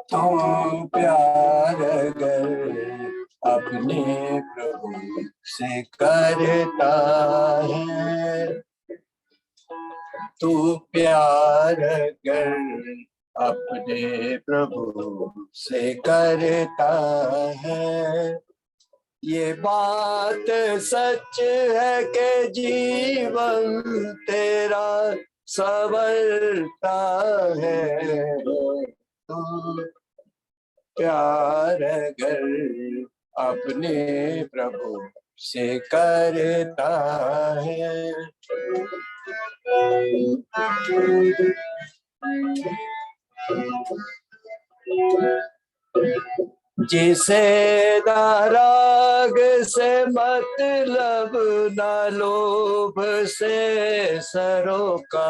तो प्यार अगर अपने प्रभु से करता है, तू प्यार अगर अपने प्रभु से करता है, ये बात सच है कि जीवन तेरा संवरता है। तू प्यार अगर अपने प्रभु से करता है, जिसे नाराग से मतलब न लोभ से सरोका,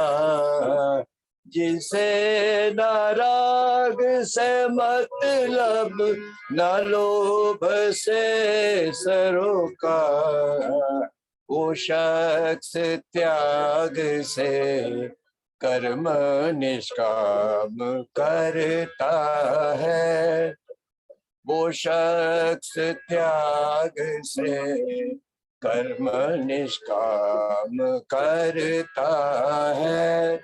जिसे नाराग से मतलब न लोभ से सरोका, वो शख्स त्याग से कर्म निष्काम करता है, वो शख्स त्याग से कर्म निष्काम करता है।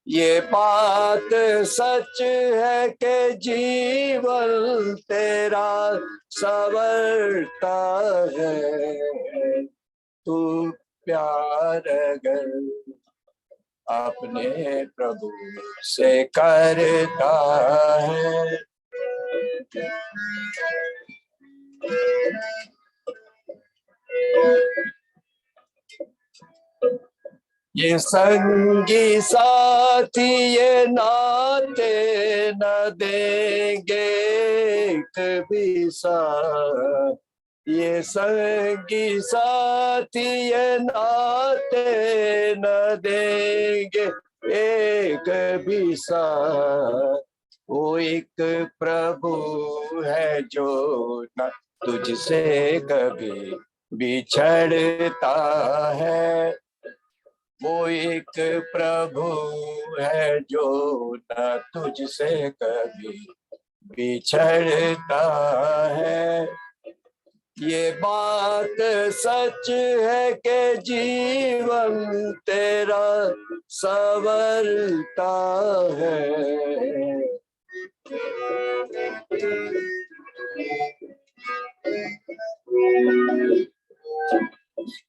ये बात सच है कि जीवन तेरा संवरता है। तू प्यार अगर अपने प्रभु से करता है, ये संगी साथी ये नाते न देंगे कभी साथ, ये संगी साथी ये नाते न देंगे एक भी साथ। वो एक प्रभु है जो न तुझसे कभी बिछड़ता है, वो एक प्रभु है जो न तुझसे कभी बिछड़ता है। ये बात सच है कि जीवन तेरा संवरता है।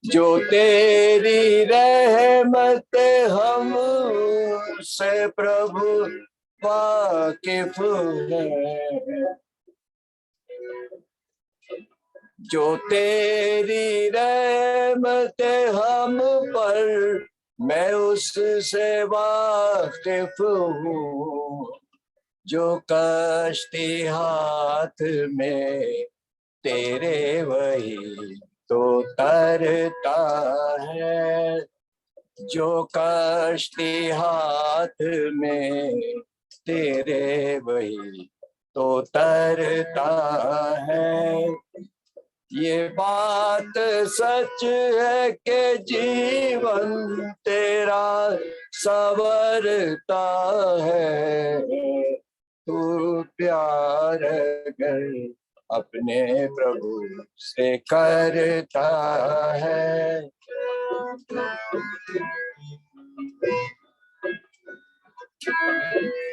जो तेरी रहमत हम से प्रभु वाकिफ है, जो तेरी रहमत हम पर मैं उससे वाकिफ हूँ, जो कश्ती हाथ में तेरे वही तो तरता है, जो कश्ती हाथ में तेरे वही तो तरता है। ये बात सच है कि जीवन तेरा संवरता है। तू प्यार अगर अपने प्रभु से करता है,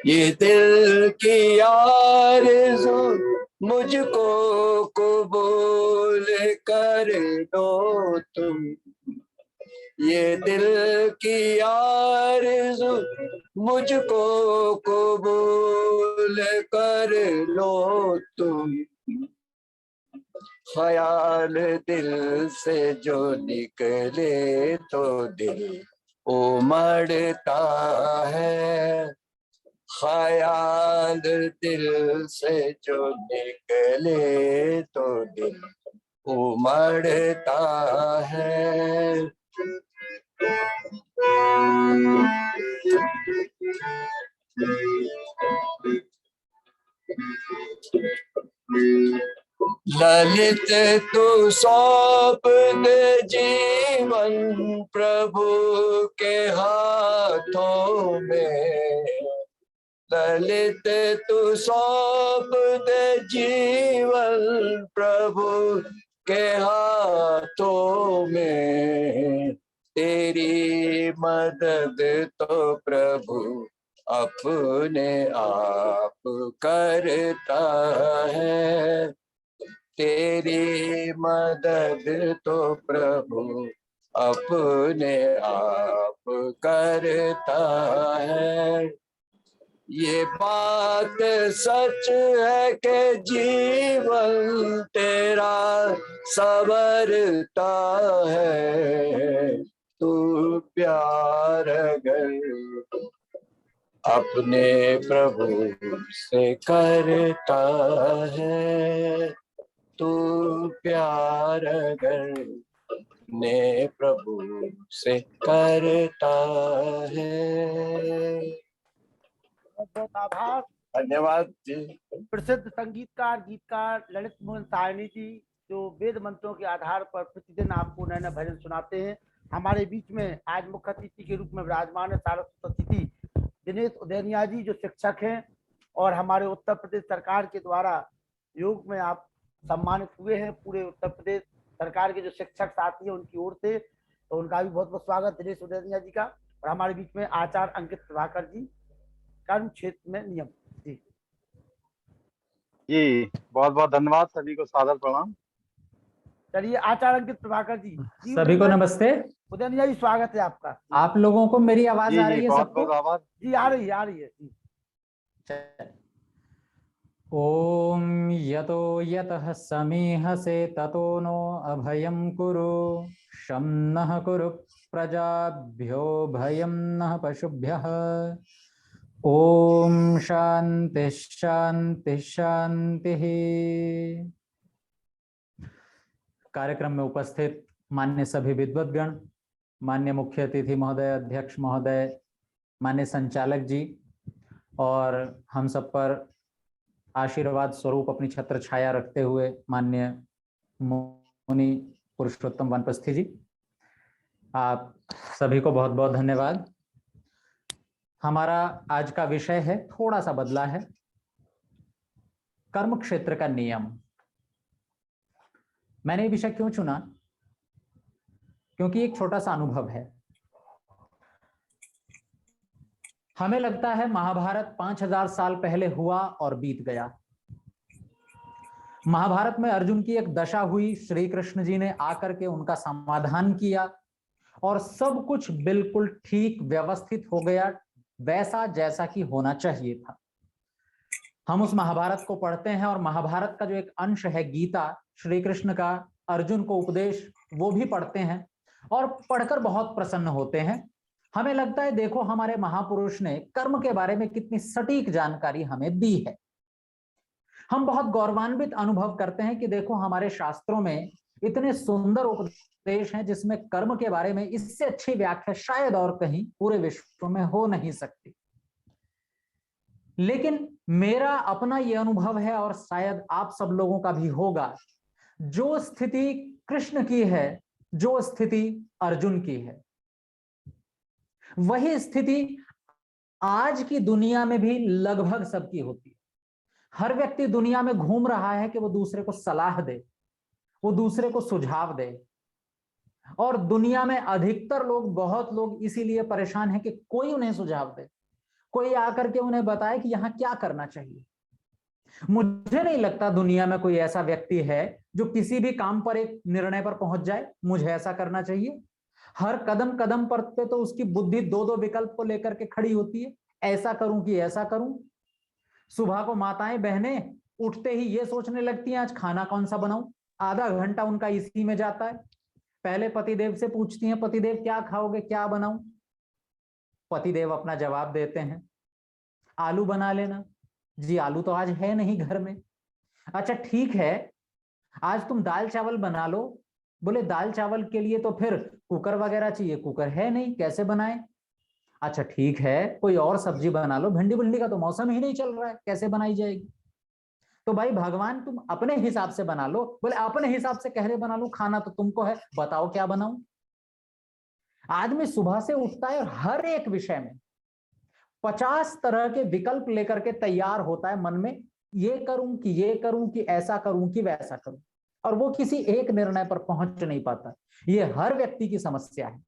ये दिल की आरज़ू मुझको कबूल कर दो तुम, ये दिल की आरज़ू मुझको कबूल कर लो तुम, ख्याल दिल से जो निकले तो दिल उमड़ता है, ख्याल दिल से जो निकले तो दिल उमड़ता है। ललित तू सौंप दे जीवन प्रभु के हाथों में। ललित तू सौंप दे जीवन प्रभु के हाथों में। तेरी मदद तो प्रभु अपने आप करता है। तेरी मदद तो प्रभु अपने आप करता है। ये बात सच है कि जीवन तेरा संवरता है। तू प्यार अगर अपने प्रभु से करता है, तू प्यार अगर ने प्रभु से करता है। बहुत बहुत आभार। धन्यवाद जी। प्रसिद्ध संगीतकार गीतकार ललित मोहन साहनी जी, जो वेद मंत्रों के आधार पर प्रतिदिन आपको नए नए भजन सुनाते हैं, हमारे बीच में आज मुख्य अतिथि के रूप में विराजमान है सारस्वत अतिथि दिनेश उदैनिया जी, जो शिक्षक हैं और हमारे उत्तर प्रदेश सरकार के द्वारा योग में आप सम्मानित हुए हैं। पूरे उत्तर प्रदेश सरकार के जो शिक्षक साथी हैं उनकी ओर से, तो उनका भी बहुत बहुत स्वागत दिनेश उदैनिया जी का। और हमारे बीच में आचार्य अंकित प्रभाकर जी, कर्म क्षेत्र में नियम जी। जी बहुत बहुत धन्यवाद, सभी को सादर प्रणाम। चलिए आचार्य अंकित प्रभाकर जी, सभी को नमस्ते। उदैनिया जी स्वागत है आपका। आप लोगों को मेरी आवाज जी आ रही है? बहुत सबको बहुत आभार जी आ रही है जी। ओम यतो यतः समीहसे ततो नो अभयं कुरु। शं नः कुरु प्रजाभ्यो भयं नः पशुभ्यः। ओम शांति शांति शांति। कार्यक्रम में उपस्थित मान्य सभी विद्वद्गण, मान्य मुख्य अतिथि महोदय, अध्यक्ष महोदय, मान्य संचालक जी और हम सब पर आशीर्वाद स्वरूप अपनी छत्र छाया रखते हुए मान्य मुनि पुरुषोत्तम वनप्रस्थी जी, आप सभी को बहुत बहुत धन्यवाद। हमारा आज का विषय है, थोड़ा सा बदला है, कर्म क्षेत्र का नियम। मैंने ये विषय क्यों चुना? क्योंकि एक छोटा सा अनुभव है। हमें लगता है महाभारत 5000 साल पहले हुआ और बीत गया। महाभारत में अर्जुन की एक दशा हुई, श्री कृष्ण जी ने आकर के उनका समाधान किया और सब कुछ बिल्कुल ठीक व्यवस्थित हो गया, वैसा जैसा कि होना चाहिए था। हम उस महाभारत को पढ़ते हैं और महाभारत का जो एक अंश है गीता, श्री कृष्ण का अर्जुन को उपदेश, वो भी पढ़ते हैं और पढ़कर बहुत प्रसन्न होते हैं। हमें लगता है देखो हमारे महापुरुष ने कर्म के बारे में कितनी सटीक जानकारी हमें दी है। हम बहुत गौरवान्वित अनुभव करते हैं कि देखो हमारे शास्त्रों में इतने सुंदर उपदेश हैं जिसमें कर्म के बारे में इससे अच्छी व्याख्या शायद और कहीं पूरे विश्व में हो नहीं सकती। लेकिन मेरा अपना यह अनुभव है और शायद आप सब लोगों का भी होगा, जो स्थिति कृष्ण की है, जो स्थिति अर्जुन की है, वही स्थिति आज की दुनिया में भी लगभग सबकी होती है। हर व्यक्ति दुनिया में घूम रहा है कि वो दूसरे को सलाह दे, वो दूसरे को सुझाव दे, और दुनिया में अधिकतर लोग, बहुत लोग इसीलिए परेशान हैं कि कोई उन्हें सुझाव दे, कोई आकर के उन्हें बताए कि यहां क्या करना चाहिए। मुझे नहीं लगता दुनिया में कोई ऐसा व्यक्ति है जो किसी भी काम पर एक निर्णय पर पहुंच जाए, मुझे ऐसा करना चाहिए। हर कदम कदम पर पे तो उसकी बुद्धि दो दो विकल्प को लेकर के खड़ी होती है, ऐसा करूं कि ऐसा करूं। सुबह को माताएं बहनें उठते ही ये सोचने लगती हैं आज खाना कौन सा बनाऊं, आधा घंटा उनका इसी में जाता है। पहले पतिदेव से पूछती हैं, पतिदेव क्या खाओगे, क्या बनाऊं? पतिदेव अपना जवाब देते हैं। आलू बना लेना। जी आलू तो आज है नहीं घर में। अच्छा ठीक है, आज तुम दाल चावल बना लो। बोले दाल चावल के लिए तो फिर कुकर वगैरह चाहिए, कुकर है नहीं, कैसे बनाए? अच्छा ठीक है, कोई और सब्जी बना लो, भिंडी भिंडी का तो मौसम ही नहीं चल रहा है, कैसे बनाई जाएगी? तो भाई भगवान तुम अपने हिसाब से बना लो। बोले अपने हिसाब से कह रहे बना लो, खाना तो तुमको है, बताओ क्या बनाऊं? आदमी सुबह से उठता है और हर एक विषय में 50 तरह के विकल्प लेकर के तैयार होता है मन में, ये करूं कि ये करूं कि ऐसा करूं कि वैसा करूं, और वो किसी एक निर्णय पर पहुंच नहीं पाता। ये हर व्यक्ति की समस्या है।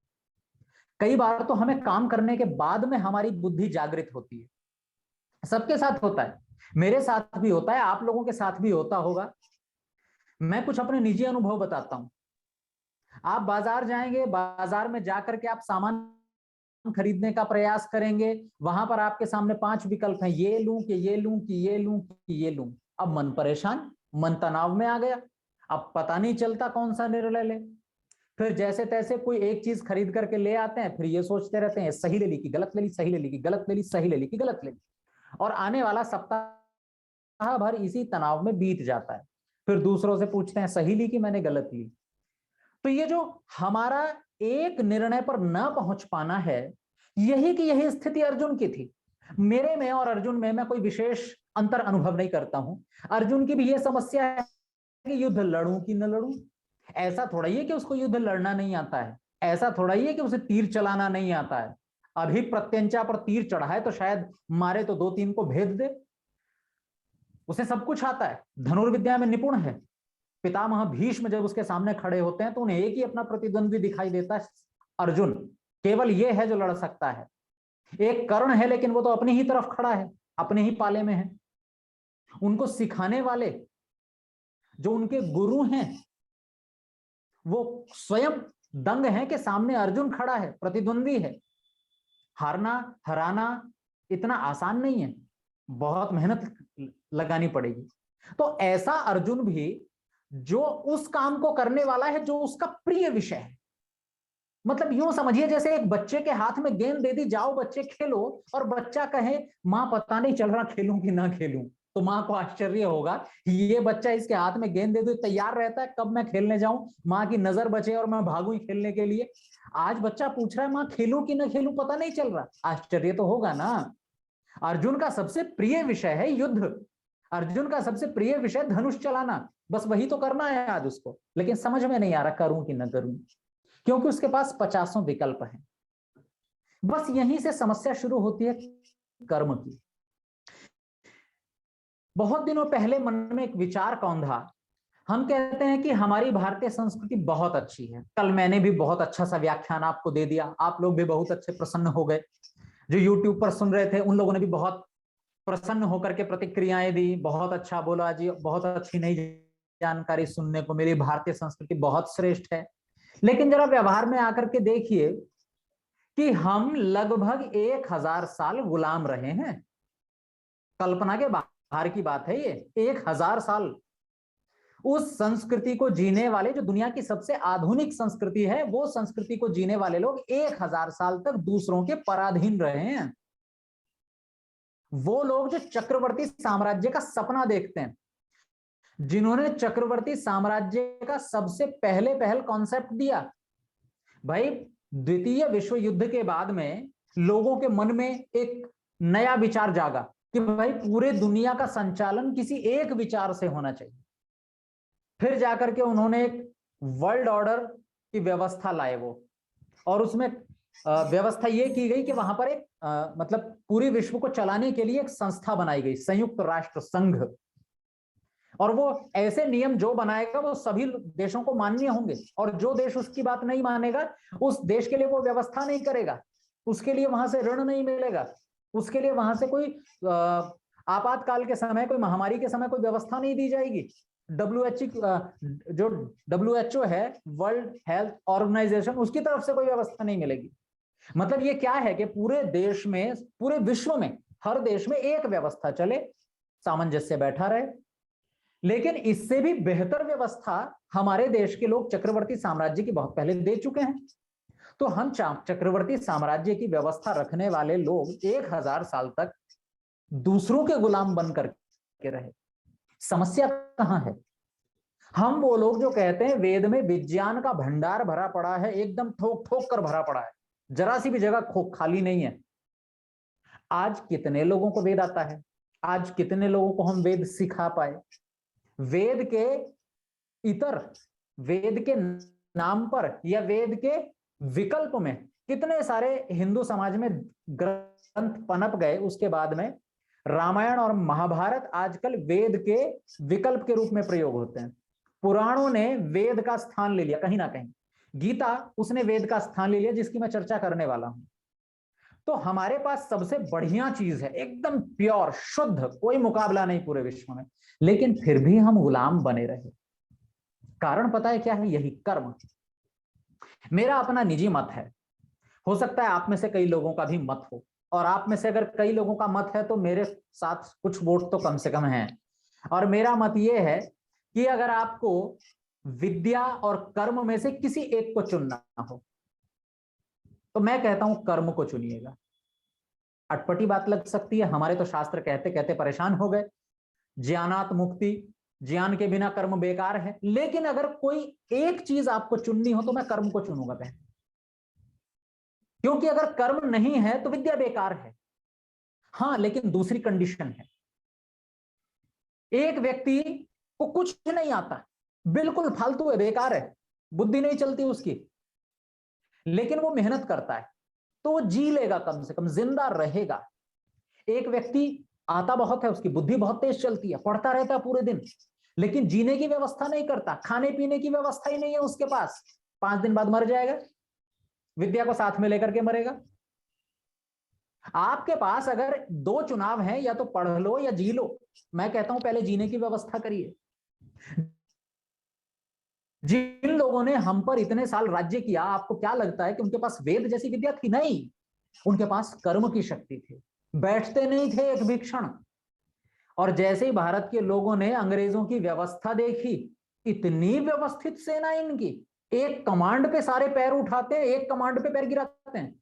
कई बार तो हमें काम करने के बाद में हमारी बुद्धि जागृत होती है। सबके साथ होता है, मेरे साथ भी होता है, आप लोगों के साथ भी होता होगा। मैं कुछ अपने निजी अनुभव बताता हूं। आप बाजार जाएंगे, बाजार में जाकर के आप सामान खरीदने का प्रयास करेंगे, वहां पर आपके सामने 5 विकल्प हैं, ये लूं कि ये लूं कि ये लूं कि ये लूं। अब मन परेशान, मन तनाव में आ गया, अब पता नहीं चलता कौन सा निर्णय ले। फिर जैसे तैसे कोई एक चीज खरीद करके ले आते हैं, फिर ये सोचते रहते हैं सही ले ली कि गलत ले ली, सही ले ली कि गलत ले ली, सही ले ली कि गलत ले ली, और आने वाला सप्ताह भर इसी तनाव में बीत जाता है। फिर दूसरों से पूछते हैं सही ली कि मैंने गलत ली। तो ये जो हमारा एक निर्णय पर ना पहुंच पाना है, यही स्थिति अर्जुन की थी। मेरे में और अर्जुन में मैं कोई विशेष अंतर अनुभव नहीं करता हूं। अर्जुन की भी ये समस्या है कि युद्ध लड़ूं कि न लड़ूं। ऐसा थोड़ा ही है कि उसको युद्ध लड़ना नहीं आता है, ऐसा थोड़ा ही है कि उसे तीर चलाना नहीं आता है। अभी प्रत्यंचा पर तीर चढ़ा है तो शायद मारे तो 2-3 को भेद दे। उसे सब कुछ आता है, धनुर्विद्या में निपुण है। पितामह भीष्म जब उसके सामने खड़े होते हैं तो उन्हें एक ही अपना प्रतिद्वंदी दिखाई देता है, अर्जुन। केवल ये है जो लड़ सकता है। एक कर्ण है लेकिन वो तो अपनी ही तरफ खड़ा है, अपने ही पाले में है। उनको सिखाने वाले जो उनके गुरु हैं वो स्वयं दंग हैं कि सामने अर्जुन खड़ा है, प्रतिद्वंदी है। हारना हराना इतना आसान नहीं है, बहुत मेहनत लगानी पड़ेगी। तो ऐसा अर्जुन भी जो उस काम को करने वाला है जो उसका प्रिय विषय है। मतलब यूं समझिए जैसे एक बच्चे के हाथ में गेंद दे दी, जाओ बच्चे खेलो, और बच्चा कहे मां पता नहीं चल रहा खेलूं कि ना खेलूं, तो मां को आश्चर्य होगा, ये बच्चा इसके हाथ में गेंद दे दो तैयार रहता है, कब मैं खेलने जाऊं, मां की नजर बचे और मैं भागूं खेलने के लिए। आज बच्चा पूछ रहा है मां खेलूं कि ना खेलूं, पता नहीं चल रहा, आश्चर्य तो होगा ना। अर्जुन का सबसे प्रिय विषय है युद्ध, अर्जुन का सबसे प्रिय विषय धनुष चलाना, बस वही तो करना है आज उसको, लेकिन समझ में नहीं आ रहा करूं कि न करूं, क्योंकि उसके पास 50 विकल्प हैं। बस यहीं से समस्या शुरू होती है कर्म की। बहुत दिनों पहले मन में एक विचार कौंधा। हम कहते हैं कि हमारी भारतीय संस्कृति बहुत अच्छी है। कल मैंने भी बहुत अच्छा सा व्याख्यान आपको दे दिया, आप लोग भी बहुत अच्छे प्रसन्न हो गए। जो YouTube पर सुन रहे थे उन लोगों ने भी बहुत प्रसन्न होकर के प्रतिक्रियाएं दी, बहुत अच्छा बोला जी, बहुत अच्छी नई जानकारी सुनने को मिली, भारतीय संस्कृति बहुत श्रेष्ठ है। लेकिन जरा व्यवहार में आकर के देखिए कि हम लगभग 1000 साल गुलाम रहे हैं। कल्पना के बाहर की बात है ये, 1000 साल उस संस्कृति को जीने वाले, जो दुनिया की सबसे आधुनिक संस्कृति है, वो संस्कृति को जीने वाले लोग 1000 साल तक दूसरों के पराधीन रहे हैं। वो लोग जो चक्रवर्ती साम्राज्य का सपना देखते हैं, जिन्होंने चक्रवर्ती साम्राज्य का सबसे पहल कॉन्सेप्ट दिया। भाई द्वितीय विश्व युद्ध के बाद में लोगों के मन में एक नया विचार जागा कि भाई पूरे दुनिया का संचालन किसी एक विचार से होना चाहिए। फिर जाकर के उन्होंने एक वर्ल्ड ऑर्डर की व्यवस्था लाए वो, और उसमें व्यवस्था ये की गई कि वहां पर एक मतलब पूरे विश्व को चलाने के लिए एक संस्था बनाई गई, संयुक्त राष्ट्र संघ। और वो ऐसे नियम जो बनाएगा वो सभी देशों को मान्य होंगे, और जो देश उसकी बात नहीं मानेगा उस देश के लिए वो व्यवस्था नहीं करेगा, उसके लिए वहां से ऋण नहीं मिलेगा, उसके लिए वहां से कोई आपातकाल के समय, कोई महामारी के समय कोई व्यवस्था नहीं दी जाएगी। जो WHO है, वर्ल्ड हेल्थ ऑर्गेनाइजेशन, उसकी तरफ से कोई व्यवस्था नहीं मिलेगी। मतलब ये क्या है कि पूरे देश में, पूरे विश्व में, हर देश में एक व्यवस्था चले, सामंजस्य बैठा रहे। लेकिन इससे भी बेहतर व्यवस्था हमारे देश के लोग चक्रवर्ती साम्राज्य की बहुत पहले दे चुके हैं। तो हम चक्रवर्ती साम्राज्य की व्यवस्था रखने वाले लोग 1000 साल तक दूसरों के गुलाम बन करके रहे। समस्या कहां है? हम वो लोग जो कहते हैं वेद में विज्ञान का भंडार भरा पड़ा है, एकदम ठोक ठोक कर भरा पड़ा है, जरा सी भी जगह खाली नहीं है। आज कितने लोगों को वेद आता है? आज कितने लोगों को हम वेद सिखा पाए? वेद के इतर, वेद के नाम पर या वेद के विकल्प में कितने सारे हिंदू समाज में ग्रंथ पनप गए। उसके बाद में रामायण और महाभारत आजकल वेद के विकल्प के रूप में प्रयोग होते हैं। पुराणों ने वेद का स्थान ले लिया कहीं ना कहीं। गीता, उसने वेद का स्थान ले लिया, जिसकी मैं चर्चा करने वाला हूं। तो हमारे पास सबसे बढ़िया चीज है, एकदम प्योर शुद्ध, कोई मुकाबला नहीं पूरे विश्व में, लेकिन फिर भी हम गुलाम बने रहे। कारण पता है क्या है? यही कर्म। मेरा अपना निजी मत है, हो सकता है आप में से कई लोगों का भी मत हो, और आप में से अगर कई लोगों का मत है तो मेरे साथ कुछ वोट तो कम से कम हैं। और मेरा मत यह है कि अगर आपको विद्या और कर्म में से किसी एक को चुनना हो तो मैं कहता हूं कर्म को चुनिएगा। अटपटी बात लग सकती है, हमारे तो शास्त्र कहते कहते परेशान हो गए, ज्ञानात मुक्ति, ज्ञान के बिना कर्म बेकार है। लेकिन अगर कोई एक चीज आपको चुननी हो तो मैं कर्म को चुनूंगा पहले, क्योंकि अगर कर्म नहीं है तो विद्या बेकार है। हां, लेकिन दूसरी कंडीशन है, एक व्यक्ति को कुछ नहीं आता, बिल्कुल फालतू है, बेकार है, बुद्धि नहीं चलती उसकी, लेकिन वो मेहनत करता है तो वो जी लेगा, कम से कम जिंदा रहेगा। एक व्यक्ति आता बहुत है, उसकी बुद्धि बहुत तेज चलती है, पढ़ता रहता है पूरे दिन, लेकिन जीने की व्यवस्था नहीं करता, खाने पीने की व्यवस्था ही नहीं है उसके पास, 5 दिन बाद मर जाएगा, विद्या को साथ में लेकर के मरेगा। आपके पास अगर 2 चुनाव हैं, या तो पढ़ लो या जी लो। मैं कहता हूं पहले जीने की व्यवस्था करिए। जिन लोगों ने हम पर इतने साल राज्य किया, आपको क्या लगता है कि उनके पास वेद जैसी विद्या थी? नहीं, उनके पास कर्म की शक्ति थी, बैठते नहीं थे एक भी क्षण। और जैसे ही भारत के लोगों ने अंग्रेजों की व्यवस्था देखी, इतनी व्यवस्थित सेना इनकी, एक कमांड पे सारे पैर उठाते हैं, एक कमांड पे पैर गिराते हैं,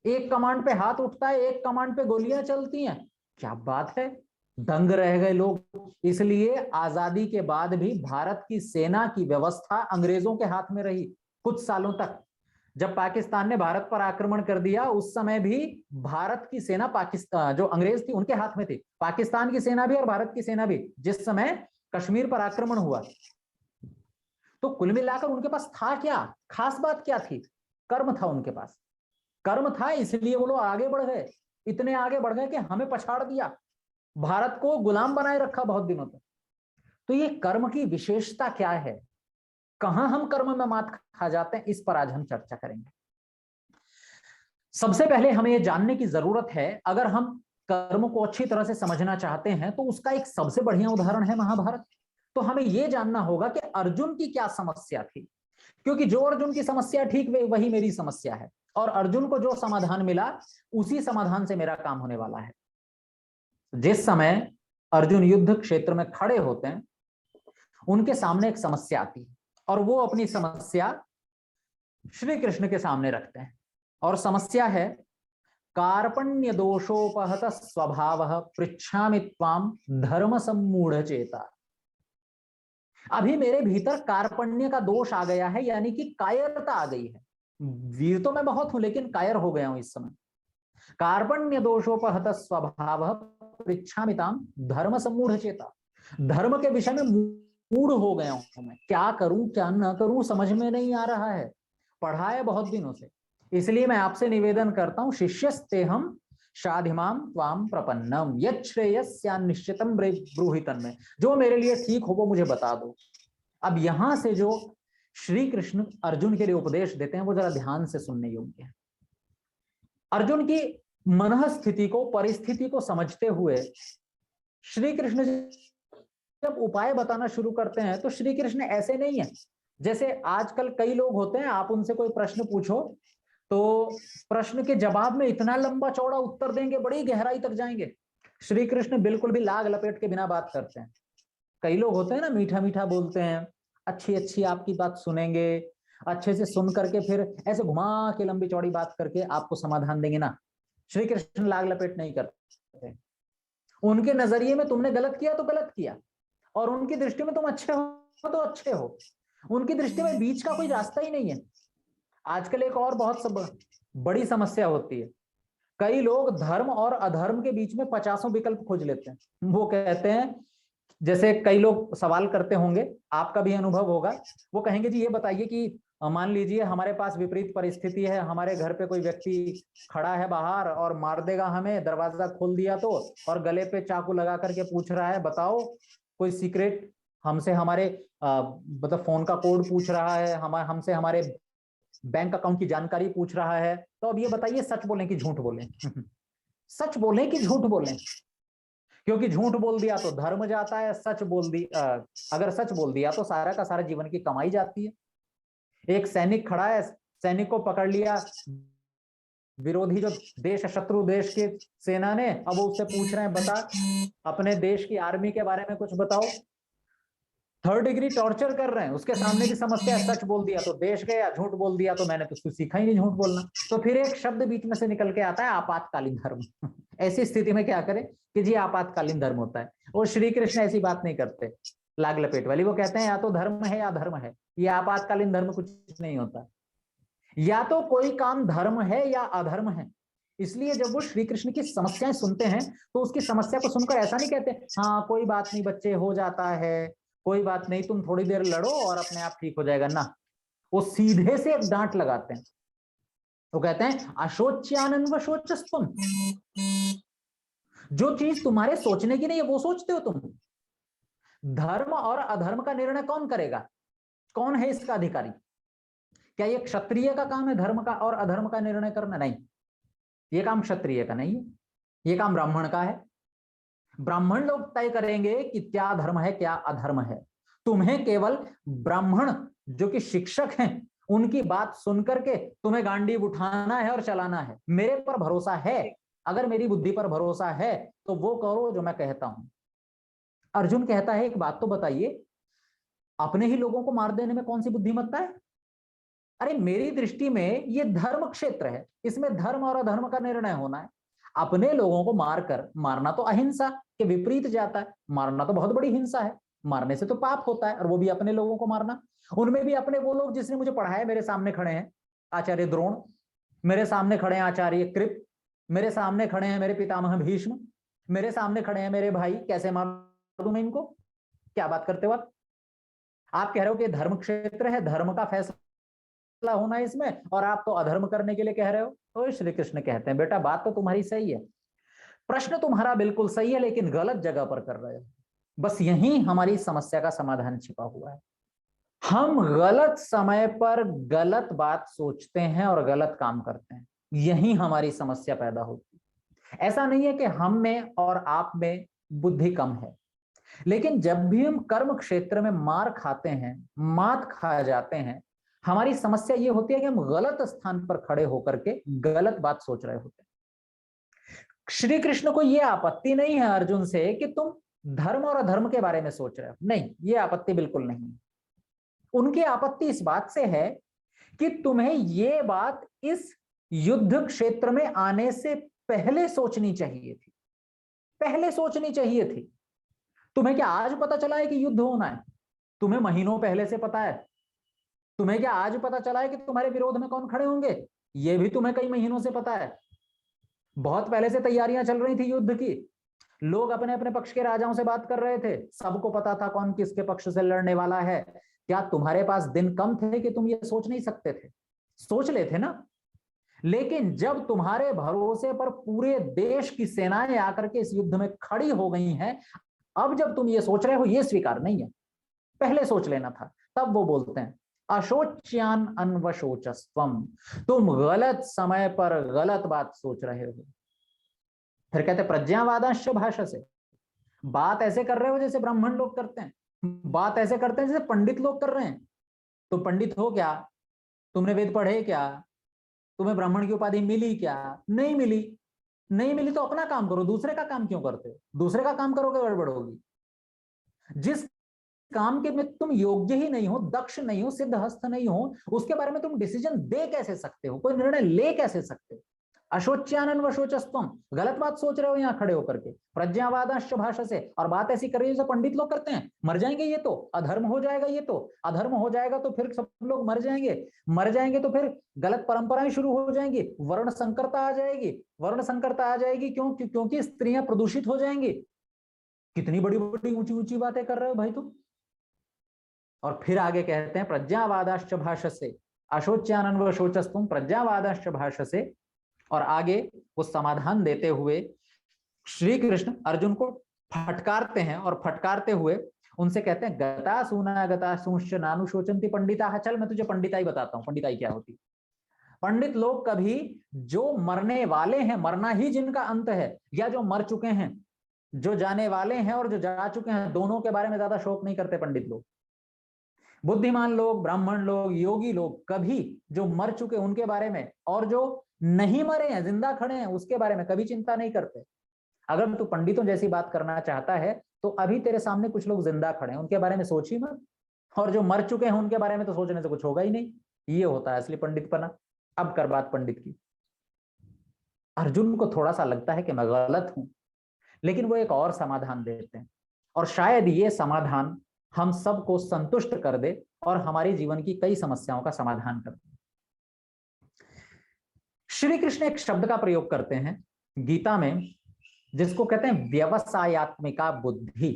एक कमांड पे हाथ उठता है, एक कमांड पे गोलियां चलती हैं। क्या बात है, दंग रह गए लोग। इसलिए आजादी के बाद भी भारत की सेना की व्यवस्था अंग्रेजों के हाथ में रही कुछ सालों तक। जब पाकिस्तान ने भारत पर आक्रमण कर दिया, उस समय भी भारत की सेना पाकिस्तान, जो अंग्रेज थी उनके हाथ में थी, पाकिस्तान की सेना भी और भारत की सेना भी। जिस समय कश्मीर पर आक्रमण हुआ, तो कुल मिलाकर उनके पास था क्या? खास बात क्या थी? कर्म था उनके पास, कर्म था, इसलिए वो लोग आगे बढ़ गए, इतने आगे बढ़ गए कि हमें पछाड़ दिया, भारत को गुलाम बनाए रखा बहुत दिनों तक। तो ये कर्म की विशेषता क्या है, कहां हम कर्म में मात खा जाते हैं, इस पर आज हम चर्चा करेंगे। सबसे पहले हमें यह जानने की जरूरत है, अगर हम कर्म को अच्छी तरह से समझना चाहते हैं तो उसका एक सबसे बढ़िया उदाहरण है महाभारत। तो हमें यह जानना होगा कि अर्जुन की क्या समस्या थी, क्योंकि जो अर्जुन की समस्या ठीक वही मेरी समस्या है, और अर्जुन को जो समाधान मिला उसी समाधान से मेरा काम होने वाला है। जिस समय अर्जुन युद्ध क्षेत्र में खड़े होते हैं, उनके सामने एक समस्या आती है, और वो अपनी समस्या श्री कृष्ण के सामने रखते हैं। और समस्या है, कार्पण्य दोषोपहत स्वभाव पृच्छामि त्वाम धर्म सम्मूढ़ चेता। अभी मेरे भीतर कार्पण्य का दोष आ गया है, यानी कि कायरता आ गई है। वीर तो मैं बहुत हूं, लेकिन कायर हो गया हूं इस समय। कार्पण्य दोषोपहत स्वभाव पृच्छामि ताम धर्म सम्मूढ़ चेता। धर्म के विषय में मूढ़ हो गया हूं मैं, क्या करूं क्या न करूं समझ में नहीं आ रहा है। पढ़ा है बहुत दिनों से, इसलिए मैं आपसे निवेदन करता हूं, शिष्यस्तेहम शाधिमाम त्वाम प्रपन्नम यत् श्रेयस्यान्निश्चितम ब्रूहि तन्मे। जो मेरे लिए ठीक हो वो मुझे बता दो। अब यहां से जो श्री कृष्ण अर्जुन के लिए उपदेश देते हैं वो जरा ध्यान से सुनने योग्य है। अर्जुन की मन स्थिति को, परिस्थिति को समझते हुए श्री कृष्ण जब उपाय बताना शुरू करते हैं तो श्री कृष्ण ऐसे नहीं है जैसे आजकल कई लोग होते हैं, आप उनसे कोई प्रश्न पूछो तो प्रश्न के जवाब में इतना लंबा चौड़ा उत्तर देंगे, बड़ी गहराई तक जाएंगे। श्री कृष्ण बिल्कुल भी लाग लपेट के बिना बात करते हैं। कई लोग होते हैं ना, मीठा मीठा बोलते हैं, अच्छी अच्छी आपकी बात सुनेंगे, अच्छे से सुन करके फिर ऐसे घुमा के लंबी चौड़ी बात करके आपको समाधान देंगे ना। श्री कृष्ण लाग लपेट नहीं करते, उनके नजरिए में तुमने गलत किया तो गलत किया, और उनकी दृष्टि में तुम अच्छे हो तो अच्छे हो। उनकी दृष्टि में बीच का कोई रास्ता ही नहीं है। आजकल एक और बहुत बड़ी समस्या होती है, कई लोग धर्म और अधर्म के बीच में 50 विकल्प खोज लेते हैं। वो कहते हैं, जैसे कई लोग सवाल करते होंगे, आपका भी अनुभव होगा, वो कहेंगे जी ये बताइए कि मान लीजिए हमारे पास विपरीत परिस्थिति है, हमारे घर पे कोई व्यक्ति खड़ा है बाहर और मार देगा हमें, दरवाजा खोल दिया तो, और गले पे चाकू लगा करके पूछ रहा है बताओ कोई सीक्रेट, हमसे हमारे मतलब फोन का कोड पूछ रहा है, हमसे हमारे बैंक अकाउंट की जानकारी पूछ रहा है, तो अब ये बताइए सच बोलें कि झूठ बोलें? सच बोलें कि झूठ बोलें? क्योंकि झूठ बोल दिया तो धर्म जाता है, अगर सच बोल दिया तो सारा का सारा जीवन की कमाई जाती है। एक सैनिक खड़ा है, सैनिक को पकड़ लिया विरोधी जो देश, शत्रु देश की सेना ने, अब वो उससे पूछ रहे हैं बता अपने देश की आर्मी के बारे में कुछ बताओ। 3rd डिग्री टॉर्चर कर रहे हैं, उसके सामने की समस्या है सच बोल दिया तो देश गया, झूठ बोल दिया तो मैंने तो उसको सीखा ही नहीं झूठ बोलना। तो फिर एक शब्द बीच में से निकल के आता है आपातकालीन धर्म। ऐसी स्थिति में क्या करें कि जी आपातकालीन धर्म होता है। और श्री कृष्ण ऐसी बात नहीं करते लाग लपेट वाली, वो कहते हैं या तो धर्म है या अधर्म है, ये आपातकालीन धर्म कुछ नहीं होता, या तो कोई काम धर्म है या अधर्म है। इसलिए जब वो श्री कृष्ण की समस्याएं सुनते हैं तो उसकी समस्या को सुनकर ऐसा नहीं कहते हाँ कोई बात नहीं बच्चे हो जाता है, कोई बात नहीं तुम थोड़ी देर लड़ो और अपने आप ठीक हो जाएगा ना, वो सीधे से एक डांट लगाते हैं। वो कहते हैं अशोच्यानन व शोचस्तुम, जो चीज तुम्हारे सोचने की नहीं है वो सोचते हो तुम। धर्म और अधर्म का निर्णय कौन करेगा? कौन है इसका अधिकारी? क्या ये क्षत्रिय का काम है धर्म का और अधर्म का निर्णय करना? नहीं, ये काम क्षत्रिय का नहीं है, ये काम ब्राह्मण का है। ब्राह्मण लोग तय करेंगे कि क्या धर्म है क्या अधर्म है। तुम्हें केवल ब्राह्मण जो कि शिक्षक हैं उनकी बात सुनकर के तुम्हें गांडीव उठाना है और चलाना है। मेरे पर भरोसा है, अगर मेरी बुद्धि पर भरोसा है तो वो करो जो मैं कहता हूं। अर्जुन कहता है एक बात तो बताइए, अपने ही लोगों को मार देने में कौन सी बुद्धिमत्ता है? अरे मेरी दृष्टि में ये धर्म क्षेत्र है, इसमें धर्म और अधर्म का निर्णय होना है। अपने लोगों को मारना तो अहिंसा के विपरीत जाता है, मारना तो बहुत बड़ी हिंसा है, मारने से तो पाप होता है, और वो भी अपने लोगों को मारना। उनमें भी अपने वो लोग जिसने मुझे पढ़ाया मेरे सामने खड़े हैं, आचार्य द्रोण, मेरे सामने खड़े हैं आचार्य कृप, मेरे सामने खड़े हैं मेरे पितामह भीष्म, मेरे सामने खड़े हैं मेरे भाई, कैसे मार दूं मैं इनको? क्या बात करते हो आप कह रहे हो कि धर्म क्षेत्र है, धर्म का फैसला होना है इसमें, और आप तो अधर्म करने के लिए कह रहे हो। तो श्री कृष्ण कहते हैं बेटा बात तो तुम्हारी सही है, प्रश्न तुम्हारा बिल्कुल सही है, लेकिन गलत जगह पर कर रहे हो। बस यही हमारी समस्या का समाधान छिपा हुआ है। हम गलत समय पर गलत बात सोचते हैं और गलत काम करते हैं, यही हमारी समस्या पैदा होती है। ऐसा नहीं है कि हम में और आप में बुद्धि कम है, लेकिन जब भी हम कर्म क्षेत्र में मार खाते हैं, मात खा जाते हैं, हमारी समस्या ये होती है कि हम गलत स्थान पर खड़े होकर के गलत बात सोच रहे होते हैं। श्री कृष्ण को यह आपत्ति नहीं है अर्जुन से कि तुम धर्म और अधर्म के बारे में सोच रहे हो, नहीं, ये आपत्ति बिल्कुल नहीं। उनकी आपत्ति इस बात से है कि तुम्हें ये बात इस युद्ध क्षेत्र में आने से पहले सोचनी चाहिए थी, पहले सोचनी चाहिए थी। तुम्हें क्या आज पता चला है कि युद्ध होना है? तुम्हें महीनों पहले से पता है। तुम्हें क्या आज पता चला है कि तुम्हारे विरोध में कौन खड़े होंगे? यह भी तुम्हें कई महीनों से पता है। बहुत पहले से तैयारियां चल रही थी युद्ध की, लोग अपने अपने पक्ष के राजाओं से बात कर रहे थे, सबको पता था कौन किसके पक्ष से लड़ने वाला है। क्या तुम्हारे पास दिन कम थे कि तुम ये सोच नहीं सकते थे? सोच लेते ना। लेकिन जब तुम्हारे भरोसे पर पूरे देश की सेनाएं आकर के इस युद्ध में खड़ी हो गई हैं, अब जब तुम ये सोच रहे हो, ये स्वीकार नहीं है, पहले सोच लेना था। तब वो बोलते हैं अशोच्यान अन्वशोचस्त्वम, तुम गलत समय पर गलत बात सोच रहे हो। फिर कहते प्रज्ञावादांश भाषा से, बात ऐसे कर रहे हो जैसे ब्राह्मण लोग करते हैं, बात ऐसे करते हैं जैसे पंडित लोग कर रहे हैं। तुम पंडित हो क्या? तुमने वेद पढ़े क्या? तुम्हें ब्राह्मण की उपाधि मिली क्या? नहीं मिली। नहीं मिली तो अपना काम करो, दूसरे का काम क्यों करते हो? दूसरे का काम करोगे गड़बड़ होगी। जिस काम के में तुम योग्य ही नहीं हो, दक्ष नहीं हो, सिद्धहस्त नहीं हो, उसके बारे में तुम डिसीजन दे कैसे सकते हो, कोई निर्णय ले कैसे सकते हो? अशोच्यानन वशोचस्तम, गलत बात सोच रहे हो यहाँ खड़े होकर के। प्रज्ञावादाश्च भाषसे, और बात ऐसी कर रही है जैसे पंडित लोग करते हैं, मर जाएंगे ये तो अधर्म हो जाएगा, ये तो अधर्म हो जाएगा तो फिर सब लोग मर जाएंगे, मर जाएंगे तो फिर गलत परंपराएं शुरू हो जाएंगी, वर्ण संकरता आ जाएगी, वर्ण संकरता आ जाएगी क्योंकि स्त्रियां प्रदूषित हो जाएंगी। कितनी बड़ी बड़ी ऊंची ऊंची बातें कर रहे हो भाई तुम। और फिर आगे कहते हैं प्रज्ञावादाश्च भाषसे अशोच्यानन वशोचस्तम प्रज्ञावादाश्च भाषसे, और आगे वो समाधान देते हुए श्री कृष्ण अर्जुन को फटकारते हैं, और फटकारते हुए उनसे कहते हैं गता सूना गता सूंश्च नानु शोचंती पंडिता। चल मैं तुझे पंडिताई बताता हूं, पंडिताई क्या होती। पंडित लोग कभी जो मरने वाले हैं, मरना ही जिनका अंत है, या जो मर चुके हैं, जो जाने वाले हैं और जो जा चुके हैं, दोनों के बारे में ज्यादा शोक नहीं करते पंडित लोग। बुद्धिमान लोग, ब्राह्मण लोग, योगी लोग कभी जो मर चुके उनके बारे में, और जो नहीं मरे हैं, जिंदा खड़े हैं, उसके बारे में कभी चिंता नहीं करते। अगर तू पंडितों जैसी बात करना चाहता है तो अभी तेरे सामने कुछ लोग जिंदा खड़े हैं, उनके बारे में सोच ही मत, और जो मर चुके हैं उनके बारे में तो सोचने से कुछ होगा ही नहीं। ये होता है असली पंडितपना। अब कर बात पंडित की। अर्जुन को थोड़ा सा लगता है कि मैं गलत हूं, लेकिन वो एक और समाधान देते हैं, और शायद ये समाधान हम सबको संतुष्ट कर दे और हमारी जीवन की कई समस्याओं का समाधान कर दे। श्री कृष्ण एक शब्द का प्रयोग करते हैं गीता में, जिसको कहते हैं व्यवसायत्मिका बुद्धि।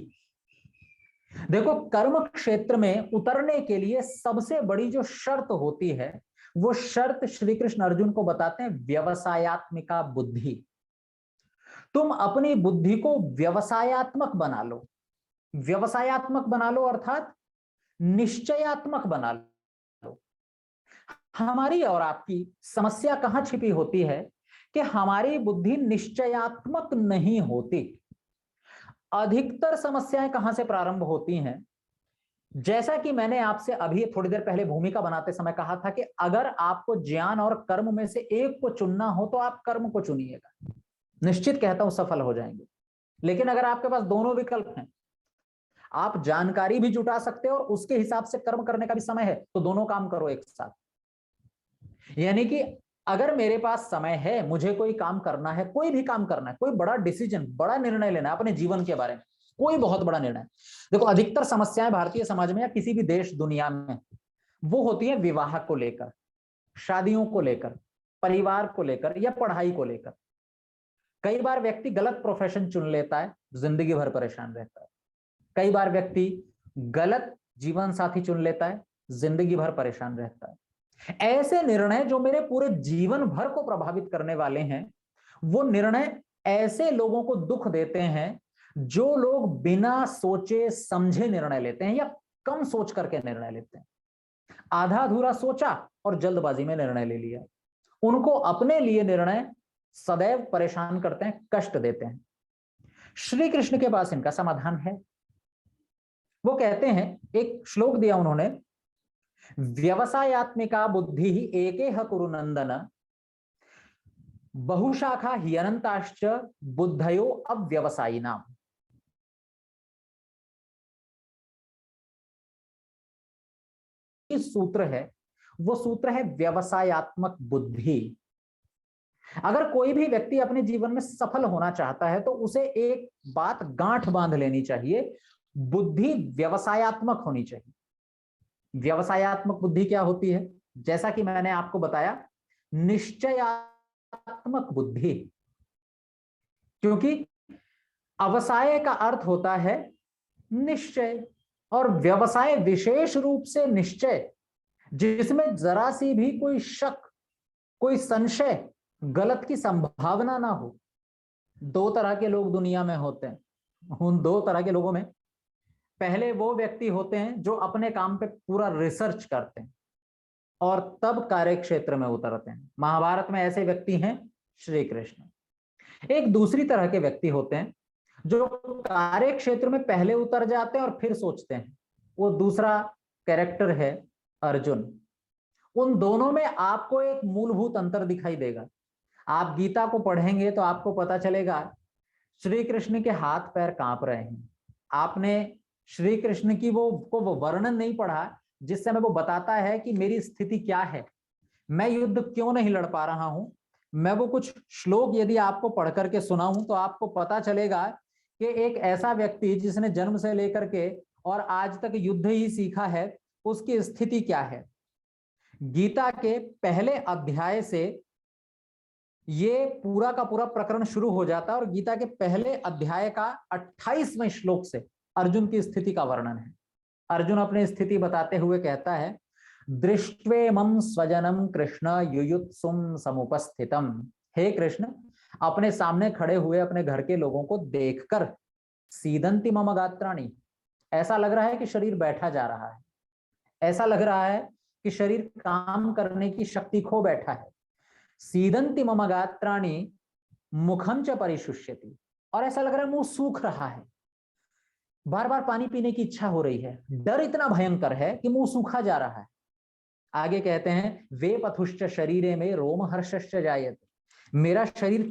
देखो, कर्म क्षेत्र में उतरने के लिए सबसे बड़ी जो शर्त होती है, वो शर्त श्री कृष्ण अर्जुन को बताते हैं व्यवसायत्मिका बुद्धि। तुम अपनी बुद्धि को व्यवसायत्मक बना लो। व्यवसायत्मक बना लो अर्थात निश्चयात्मक बना लो। हमारी और आपकी समस्या कहां छिपी होती है कि हमारी बुद्धि निश्चयात्मक नहीं होती। अधिकतर समस्याएं कहां से प्रारंभ होती हैं? जैसा कि मैंने आपसे अभी थोड़ी देर पहले भूमिका बनाते समय कहा था कि अगर आपको ज्ञान और कर्म में से एक को चुनना हो तो आप कर्म को चुनिएगा, निश्चित कहता हूं सफल हो जाएंगे। लेकिन अगर आपके पास दोनों विकल्प हैं, आप जानकारी भी जुटा सकते हो और उसके हिसाब से कर्म करने का भी समय है, तो दोनों काम करो एक साथ। यानी कि अगर मेरे पास समय है, मुझे कोई काम करना है, कोई भी काम करना है, कोई बड़ा डिसीजन, बड़ा निर्णय लेना है अपने जीवन के बारे में, कोई बहुत बड़ा निर्णय। देखो, अधिकतर समस्याएं भारतीय समाज में या किसी भी देश दुनिया में वो होती है विवाह को लेकर, शादियों को लेकर, परिवार को लेकर या पढ़ाई को लेकर। कई बार व्यक्ति गलत प्रोफेशन चुन लेता है, जिंदगी भर परेशान रहता है। कई बार व्यक्ति गलत जीवन साथी चुन लेता है, जिंदगी भर परेशान रहता है। ऐसे निर्णय जो मेरे पूरे जीवन भर को प्रभावित करने वाले हैं, वो निर्णय ऐसे लोगों को दुख देते हैं जो लोग बिना सोचे समझे निर्णय लेते हैं या कम सोच करके निर्णय लेते हैं। आधा अधूरा सोचा और जल्दबाजी में निर्णय ले लिया। उनको अपने लिए निर्णय सदैव परेशान करते हैं, कष्ट देते हैं। श्री कृष्ण के पास इनका समाधान है। वो कहते हैं, एक श्लोक दिया उन्होंने, व्यवसायत्मिका बुद्धि ही एकेह कुरु नंदन बहुशाखा ही अनंताश्च बुद्धयो अव्यवसायिनाम। इस सूत्र है, वो सूत्र है व्यवसायत्मक बुद्धि। अगर कोई भी व्यक्ति अपने जीवन में सफल होना चाहता है तो उसे एक बात गांठ बांध लेनी चाहिए, बुद्धि व्यवसायत्मक होनी चाहिए। व्यवसायत्मक बुद्धि क्या होती है? जैसा कि मैंने आपको बताया, निश्चयात्मक बुद्धि। क्योंकि अवसाय का अर्थ होता है निश्चय, और व्यवसाय विशेष रूप से निश्चय जिसमें जरा सी भी कोई शक, कोई संशय, गलत की संभावना ना हो। दो तरह के लोग दुनिया में होते हैं। उन दो तरह के लोगों में पहले वो व्यक्ति होते हैं जो अपने काम पे पूरा रिसर्च करते हैं और तब कार्य क्षेत्र में उतरते हैं। महाभारत में ऐसे व्यक्ति हैं श्री कृष्ण। एक दूसरी तरह के व्यक्ति होते हैं जो कार्य क्षेत्र में पहले उतर जाते हैं और फिर सोचते हैं। वो दूसरा कैरेक्टर है अर्जुन। उन दोनों में आपको एक मूलभूत अंतर दिखाई देगा। आप गीता को पढ़ेंगे तो आपको पता चलेगा श्री कृष्ण के हाथ पैर कांप रहे हैं। आपने श्री कृष्ण की वो वर्णन नहीं पढ़ा जिस समय वो बताता है कि मेरी स्थिति क्या है, मैं युद्ध क्यों नहीं लड़ पा रहा हूं, मैं वो कुछ श्लोक यदि आपको पढ़ करके सुनाऊं तो आपको पता चलेगा कि एक ऐसा व्यक्ति जिसने जन्म से लेकर के और आज तक युद्ध ही सीखा है, उसकी स्थिति क्या है। गीता के पहले अध्याय से ये पूरा का पूरा प्रकरण शुरू हो जाता है और गीता के पहले अध्याय का 28वें श्लोक से अर्जुन की स्थिति का वर्णन है। अर्जुन अपनी स्थिति बताते हुए कहता है, दृष्ट्वेमं स्वजनम कृष्ण युयुत्सुम समुपस्थितम। हे कृष्ण, अपने सामने खड़े हुए अपने घर के लोगों को देखकर सीदंति मम गात्राणि, ऐसा लग रहा है कि शरीर बैठा जा रहा है, ऐसा लग रहा है कि शरीर काम करने की शक्ति खो बैठा है। सीदंति मम गात्राणि मुखम च परिशुष्यति, और ऐसा लग रहा है मुंह सूख रहा है, बार बार पानी पीने की इच्छा हो रही है, डर इतना भयंकर है कि मुंह सूखा जा रहा है। आगे कहते हैं, वे पथुश्च शरीरे में रोम हर्षश्च जायते, मेरा शरीर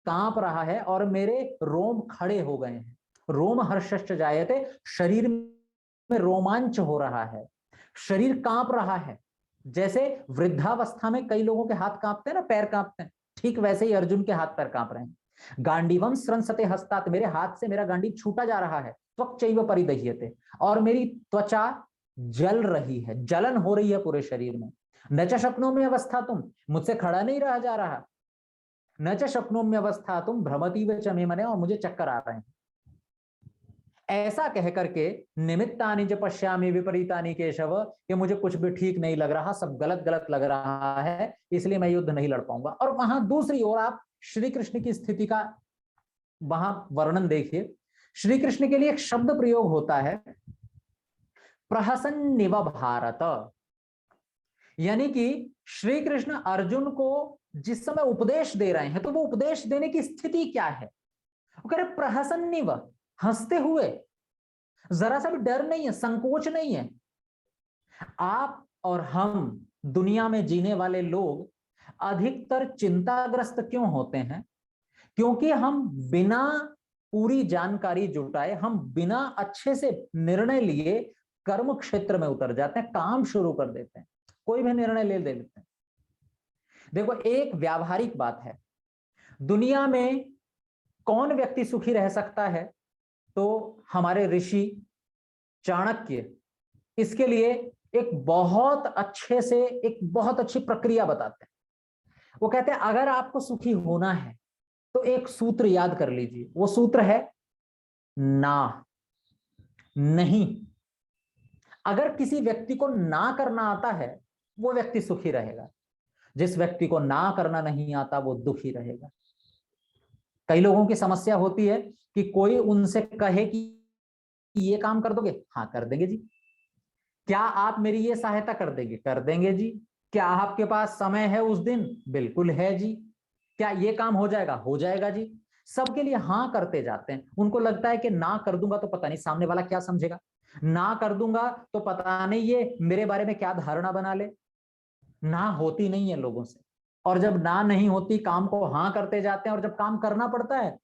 कांप रहा है और मेरे रोम खड़े हो गए हैं। रोम हर्षश्च जायते, शरीर में रोमांच हो रहा है, शरीर कांप रहा है। जैसे वृद्धावस्था में कई लोगों के हाथ कांपते हैं ना, पैर कांपते हैं, ठीक वैसे ही अर्जुन के हाथ पैर कांप रहे हैं। गांडीवम स्रंसते हस्तात, मेरे हाथ से मेरा गांडीव छूटा जा रहा है। त्वक्चैव परिदह्यते, और मेरी त्वचा जल रही है, जलन हो रही है पूरे शरीर में। न च शक्नोमि अवस्थातुम, मुझसे खड़ा नहीं रहा जा रहा। न च शक्नोमि अवस्थातुम भ्रमतीव च मे मने, और मुझे चक्कर आ रहे हैं। ऐसा कह करके निमित्तानि च पश्यामि विपरीतानि केशव, कि मुझे कुछ भी ठीक नहीं लग रहा, सब गलत गलत लग रहा है, इसलिए मैं युद्ध नहीं लड़ पाऊंगा। और वहां दूसरी ओर आप श्री कृष्ण की स्थिति का वहां वर्णन देखिए। श्री कृष्ण के लिए एक शब्द प्रयोग होता है, प्रहसन्निव भारत, यानी कि श्री कृष्ण अर्जुन को जिस समय उपदेश दे रहे हैं तो वो उपदेश देने की स्थिति क्या है। वो कह रहे प्रहसन्निव, हंसते हुए, जरा सा भी डर नहीं है, संकोच नहीं है। आप और हम दुनिया में जीने वाले लोग अधिकतर चिंताग्रस्त क्यों होते हैं? क्योंकि हम बिना पूरी जानकारी जुटाए, हम बिना अच्छे से निर्णय लिए कर्म क्षेत्र में उतर जाते हैं, काम शुरू कर देते हैं, कोई भी निर्णय ले लेते हैं। देखो, एक व्यावहारिक बात है, दुनिया में कौन व्यक्ति सुखी रह सकता है? तो हमारे ऋषि चाणक्य इसके लिए एक बहुत अच्छे से एक बहुत अच्छी प्रक्रिया बताते हैं। वो कहते हैं, अगर आपको सुखी होना है तो एक सूत्र याद कर लीजिए, वो सूत्र है ना, नहीं। अगर किसी व्यक्ति को ना करना आता है वो व्यक्ति सुखी रहेगा, जिस व्यक्ति को ना करना नहीं आता वो दुखी रहेगा। कई लोगों की समस्या होती है कि कोई उनसे कहे कि ये काम कर दोगे? हाँ कर देंगे जी। क्या आप मेरी ये सहायता कर देंगे? कर देंगे जी। क्या आपके पास समय है उस दिन? बिल्कुल है जी। क्या ये काम हो जाएगा? हो जाएगा जी। सबके लिए हाँ करते जाते हैं। उनको लगता है कि ना कर दूंगा तो पता नहीं सामने वाला क्या समझेगा, ना कर दूंगा तो पता नहीं ये मेरे बारे में क्या धारणा बना ले। ना होती नहीं है लोगों से, और जब ना नहीं होती काम को हाँ करते जाते हैं, और जब काम करना पड़ता है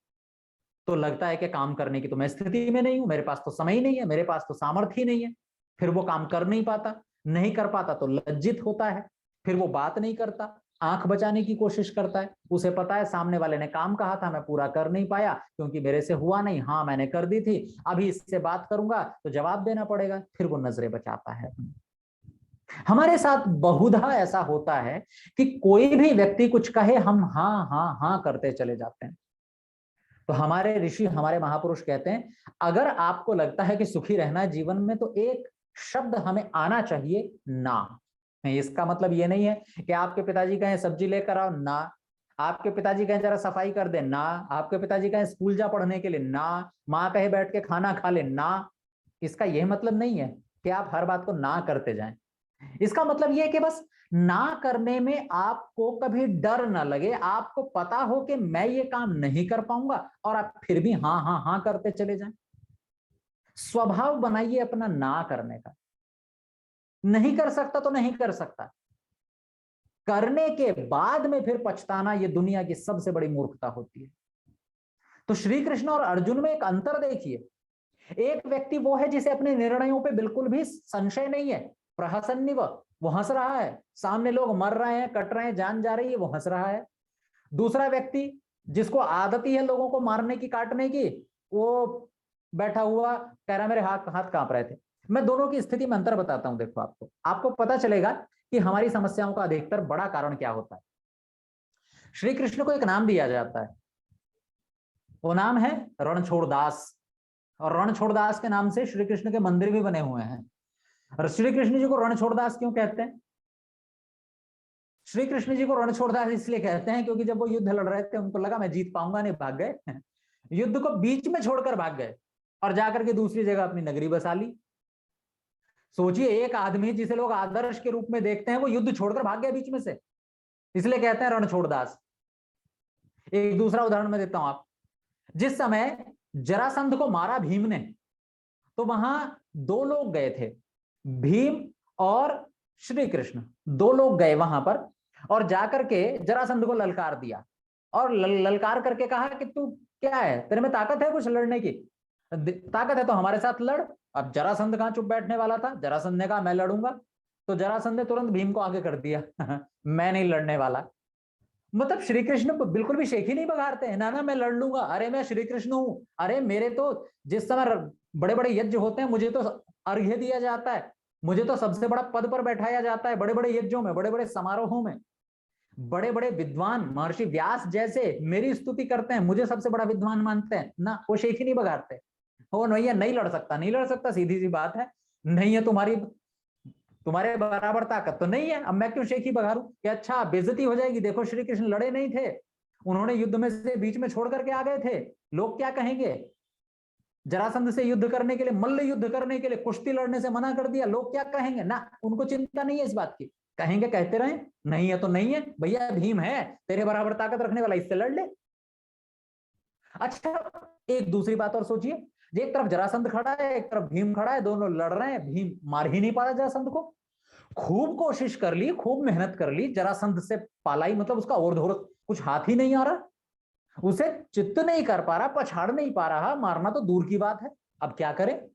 तो लगता है कि काम करने की तो मैं स्थिति में नहीं हूं, मेरे पास तो समय ही नहीं है, मेरे पास तो सामर्थ्य ही नहीं है। फिर वो काम कर नहीं पाता, नहीं कर पाता तो लज्जित होता है, फिर वो बात नहीं करता, आंख बचाने की कोशिश करता है। उसे पता है सामने वाले ने काम कहा था, मैं पूरा कर नहीं पाया क्योंकि मेरे से हुआ नहीं, हाँ मैंने कर दी थी, अभी इससे बात करूंगा तो जवाब देना पड़ेगा, फिर वो नजरें बचाता है। हमारे साथ बहुधा ऐसा होता है कि कोई भी व्यक्ति कुछ कहे, हम हाँ हाँ हाँ करते चले जाते हैं। तो हमारे ऋषि, हमारे महापुरुष कहते हैं, अगर आपको लगता है कि सुखी रहना है जीवन में तो एक शब्द हमें आना चाहिए, ना। इसका मतलब ये नहीं है कि आपके पिताजी कहें सब्जी लेकर आओ, ना। आपके पिताजी कहें जरा सफाई कर दे, ना। आपके पिताजी कहें स्कूल जा पढ़ने के लिए, ना। माँ कहे बैठ के खाना खा ले, ना। इसका यह मतलब नहीं है कि आप हर बात को ना करते जाएं। इसका मतलब यह है कि बस ना करने में आपको कभी डर ना लगे, आपको पता हो कि मैं ये काम नहीं कर पाऊंगा, और आप फिर भी हाँ हाँ हाँ करते चले जाएं। स्वभाव बनाइए अपना ना करने का। नहीं कर सकता तो नहीं कर सकता, करने के बाद में फिर पछताना, ये दुनिया की सबसे बड़ी मूर्खता होती है। तो श्री कृष्ण और अर्जुन में एक अंतर देखिए। एक व्यक्ति वो है जिसे अपने निर्णयों पे बिल्कुल भी संशय नहीं है, प्रहसन्निव, वो हंस रहा है, सामने लोग मर रहे हैं, कट रहे हैं, जान जा रही है, वो हंस रहा है। दूसरा व्यक्ति जिसको आदत ही है लोगों को मारने की, काटने की, वो बैठा हुआ कह रहा मेरे हाथ हाथ कांप रहे थे। मैं दोनों की स्थिति में अंतर बताता हूं। देखो, आपको पता चलेगा कि हमारी समस्याओं का अधिकतर बड़ा कारण क्या होता है। श्री कृष्ण को एक नाम दिया जाता है, वो नाम है रणछोड़दास। और रणछोड़दास के नाम से श्री कृष्ण के मंदिर भी बने हुए हैं। और श्री कृष्ण जी को रणछोड़दास क्यों कहते हैं? श्री कृष्ण जी को रणछोड़दास इसलिए कहते हैं क्योंकि जब वो युद्ध लड़ रहे थे, उनको लगा मैं जीत पाऊंगा नहीं, भाग गए। युद्ध को बीच में छोड़कर भाग गए और जाकर के दूसरी जगह अपनी नगरी बसा ली। सोचिए, एक आदमी जिसे लोग आदर्श के रूप में देखते हैं, वो युद्ध छोड़कर भाग गया बीच में से, इसलिए कहते हैं रणछोड़दास। एक दूसरा उदाहरण मैं देता हूं। आप जिस समय जरासंध को मारा भीम ने, तो वहां दो लोग गए थे, भीम और श्री कृष्ण। दो लोग गए वहां पर और जाकर के जरासंध को ललकार दिया और ललकार करके कहा कि तू क्या है, तेरे में ताकत है कुछ लड़ने की? ताकत है तो हमारे साथ लड़। अब जरासंध कहां चुप बैठने वाला था, जरासंध ने कहा मैं लड़ूंगा। तो जरासंध ने तुरंत भीम को आगे कर दिया। मैं नहीं लड़ने वाला। मतलब श्री कृष्ण बिल्कुल भी शेख ही नहीं बघारते हैं, ना मैं लड़ लूंगा, अरे मैं श्री कृष्ण हूं, अरे मेरे तो जिस समय बड़े बड़े यज्ञ होते हैं मुझे तो अर्घ्य दिया जाता है, मुझे तो सबसे बड़ा पद पर बैठाया जाता है, बड़े बड़े यज्ञों में, बड़े बड़े समारोहों में। बड़े बड़े विद्वान महर्षि व्यास जैसे मेरी स्तुति करते हैं, मुझे सबसे बड़ा विद्वान मानते हैं ना, वो शेख ही नहीं बघारते। वो नहीं लड़ सकता, नहीं लड़ सकता, सीधी सी बात है। नहीं है तुम्हारे बराबर ताकत तो नहीं है, अब मैं क्यों शेख ही बघारूं कि अच्छा बेइज्जती हो जाएगी, देखो श्री कृष्ण लड़े नहीं थे, उन्होंने युद्ध में से बीच में छोड़ करके आ गए थे, लोग क्या कहेंगे? जरासंध से युद्ध करने के लिए, मल्ल युद्ध करने के लिए, कुश्ती लड़ने से मना कर दिया, लोग क्या कहेंगे? ना, उनको चिंता नहीं है इस बात की। कहेंगे कहते रहे, नहीं है तो नहीं है भैया, भीम है तेरे बराबर ताकत रखने वाला, इससे लड़ ले। अच्छा, एक दूसरी बात और सोचिए, एक तरफ जरासंध खड़ा है, एक तरफ भीम खड़ा है, दोनों लड़ रहे हैं, भीम मार ही नहीं पा रहा जरासंध को। खूब कोशिश कर ली, खूब मेहनत कर ली, जरासंध से पालाई, मतलब उसका और कुछ हाथ ही नहीं आ रहा, उसे चित्त नहीं कर पा रहा, पछाड़ नहीं पा रहा, मारना तो दूर की बात है। अब क्या करें?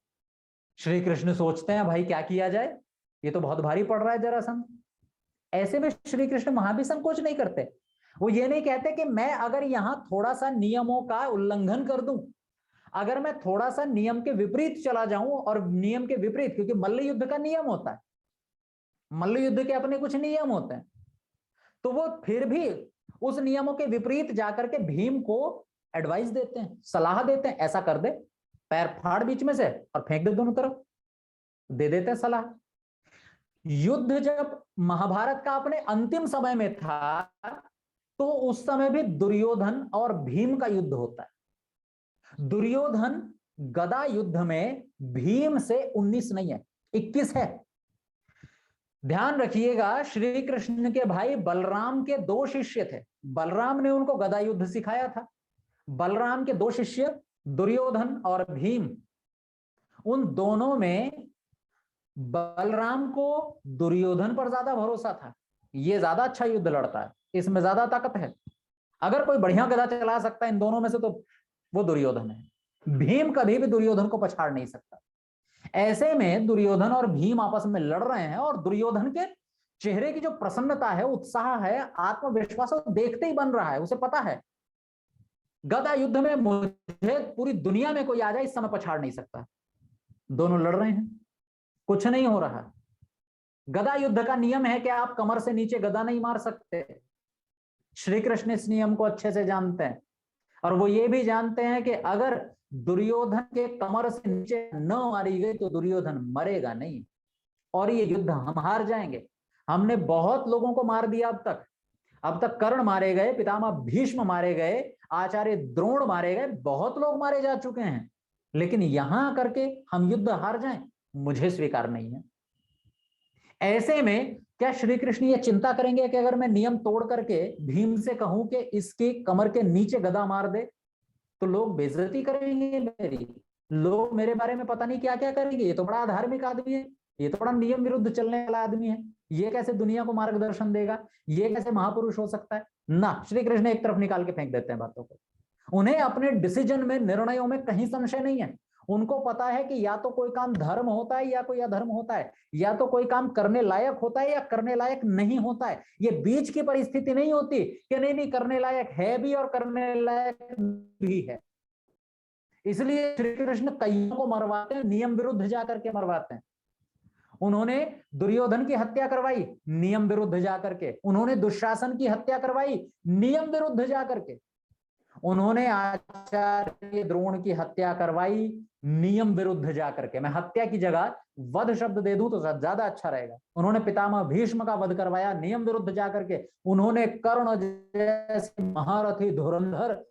श्री कृष्ण सोचते हैं भाई क्या किया जाए, ये तो बहुत भारी पड़ रहा है जरासंध। ऐसे में श्री कृष्ण वहां भी संकोच नहीं करते। वो ये नहीं कहते कि मैं अगर यहां थोड़ा सा नियमों का उल्लंघन कर दूं, अगर मैं थोड़ा सा नियम के विपरीत चला जाऊं, और नियम के विपरीत, क्योंकि मल्ल युद्ध का नियम होता है, मल्ल युद्ध के अपने कुछ नियम होते हैं, तो वो फिर भी उस नियमों के विपरीत जाकर के भीम को एडवाइस देते हैं, सलाह देते हैं, ऐसा कर दे, पैर फाड़ बीच में से और फेंक दे दोनों तरफ, दे देते हैं सलाह। युद्ध जब महाभारत का अपने अंतिम समय में था, तो उस समय भी दुर्योधन और भीम का युद्ध होता है। दुर्योधन गदा युद्ध में भीम से 19 नहीं है, 21 है। ध्यान रखिएगा, श्री कृष्ण के भाई बलराम के 2 शिष्य थे, बलराम ने उनको गदा युद्ध सिखाया था। बलराम के 2 शिष्य दुर्योधन और भीम, उन दोनों में बलराम को दुर्योधन पर ज्यादा भरोसा था, ये ज्यादा अच्छा युद्ध लड़ता है, इसमें ज्यादा ताकत है, अगर कोई बढ़िया गदा चला सकता है इन दोनों में से तो वो दुर्योधन है। भीम कभी भी दुर्योधन को पछाड़ नहीं सकता। ऐसे में दुर्योधन और भीम आपस में लड़ रहे हैं, और दुर्योधन के चेहरे की जो प्रसन्नता है, उत्साह है, आत्मविश्वास, देखते ही बन रहा है, उसे पता है गदा युद्ध में मुझे पूरी दुनिया में कोई आ जाए इस समय पछाड़ नहीं सकता। दोनों लड़ रहे हैं, कुछ नहीं हो रहा। गदा युद्ध का नियम है कि आप कमर से नीचे गदा नहीं मार सकते। श्री कृष्ण इस नियम को अच्छे से जानते हैं, और वो ये भी जानते हैं कि अगर दुर्योधन के कमर से नीचे न मारी गई तो दुर्योधन मरेगा नहीं, और ये युद्ध हम हार जाएंगे। हमने बहुत लोगों को मार दिया अब तक कर्ण मारे गए, पितामह भीष्म मारे गए, आचार्य द्रोण मारे गए, बहुत लोग मारे जा चुके हैं, लेकिन यहां करके हम युद्ध हार जाएं, मुझे स्वीकार नहीं है। ऐसे में क्या श्री कृष्ण ये चिंता करेंगे कि अगर मैं नियम तोड़ करके भीम से कहूं कि इसकी कमर के नीचे गदा मार दे तो लोग बेइज्जती करेंगे मेरी, लोग मेरे बारे में पता नहीं क्या क्या करेंगे, ये तो बड़ा अधार्मिक आदमी है, ये तो बड़ा नियम विरुद्ध चलने वाला आदमी है, ये कैसे दुनिया को मार्गदर्शन देगा, ये कैसे महापुरुष हो सकता है? ना, श्री कृष्ण एक तरफ निकाल के फेंक देते हैं बातों को। उन्हें अपने डिसीजन में, निर्णयों में कहीं संशय नहीं है। उनको पता है कि या तो कोई काम धर्म होता है या कोई अधर्म होता है, या तो कोई काम करने लायक होता है या करने लायक नहीं होता है। ये बीच की परिस्थिति नहीं होती कि नहीं नहीं करने लायक है भी और करने लायक भी है। इसलिए श्री कृष्ण कईयों को मरवाते हैं, नियम विरुद्ध जाकर के मरवाते हैं। उन्होंने दुर्योधन की हत्या करवाई नियम विरुद्ध जाकर के, उन्होंने दुशासन की हत्या करवाई नियम विरुद्ध जाकर के, उन्होंने आचार्य द्रोण की हत्या करवाई नियम विरुद्ध जाकर के। मैं हत्या की जगह वध शब्द दे दूं तो ज्यादा अच्छा रहेगा। उन्होंने पितामह भीष्म का वध करवाया नियम विरुद्ध जाकर के। उन्होंने कर्ण जैसे महारथी धुरंधर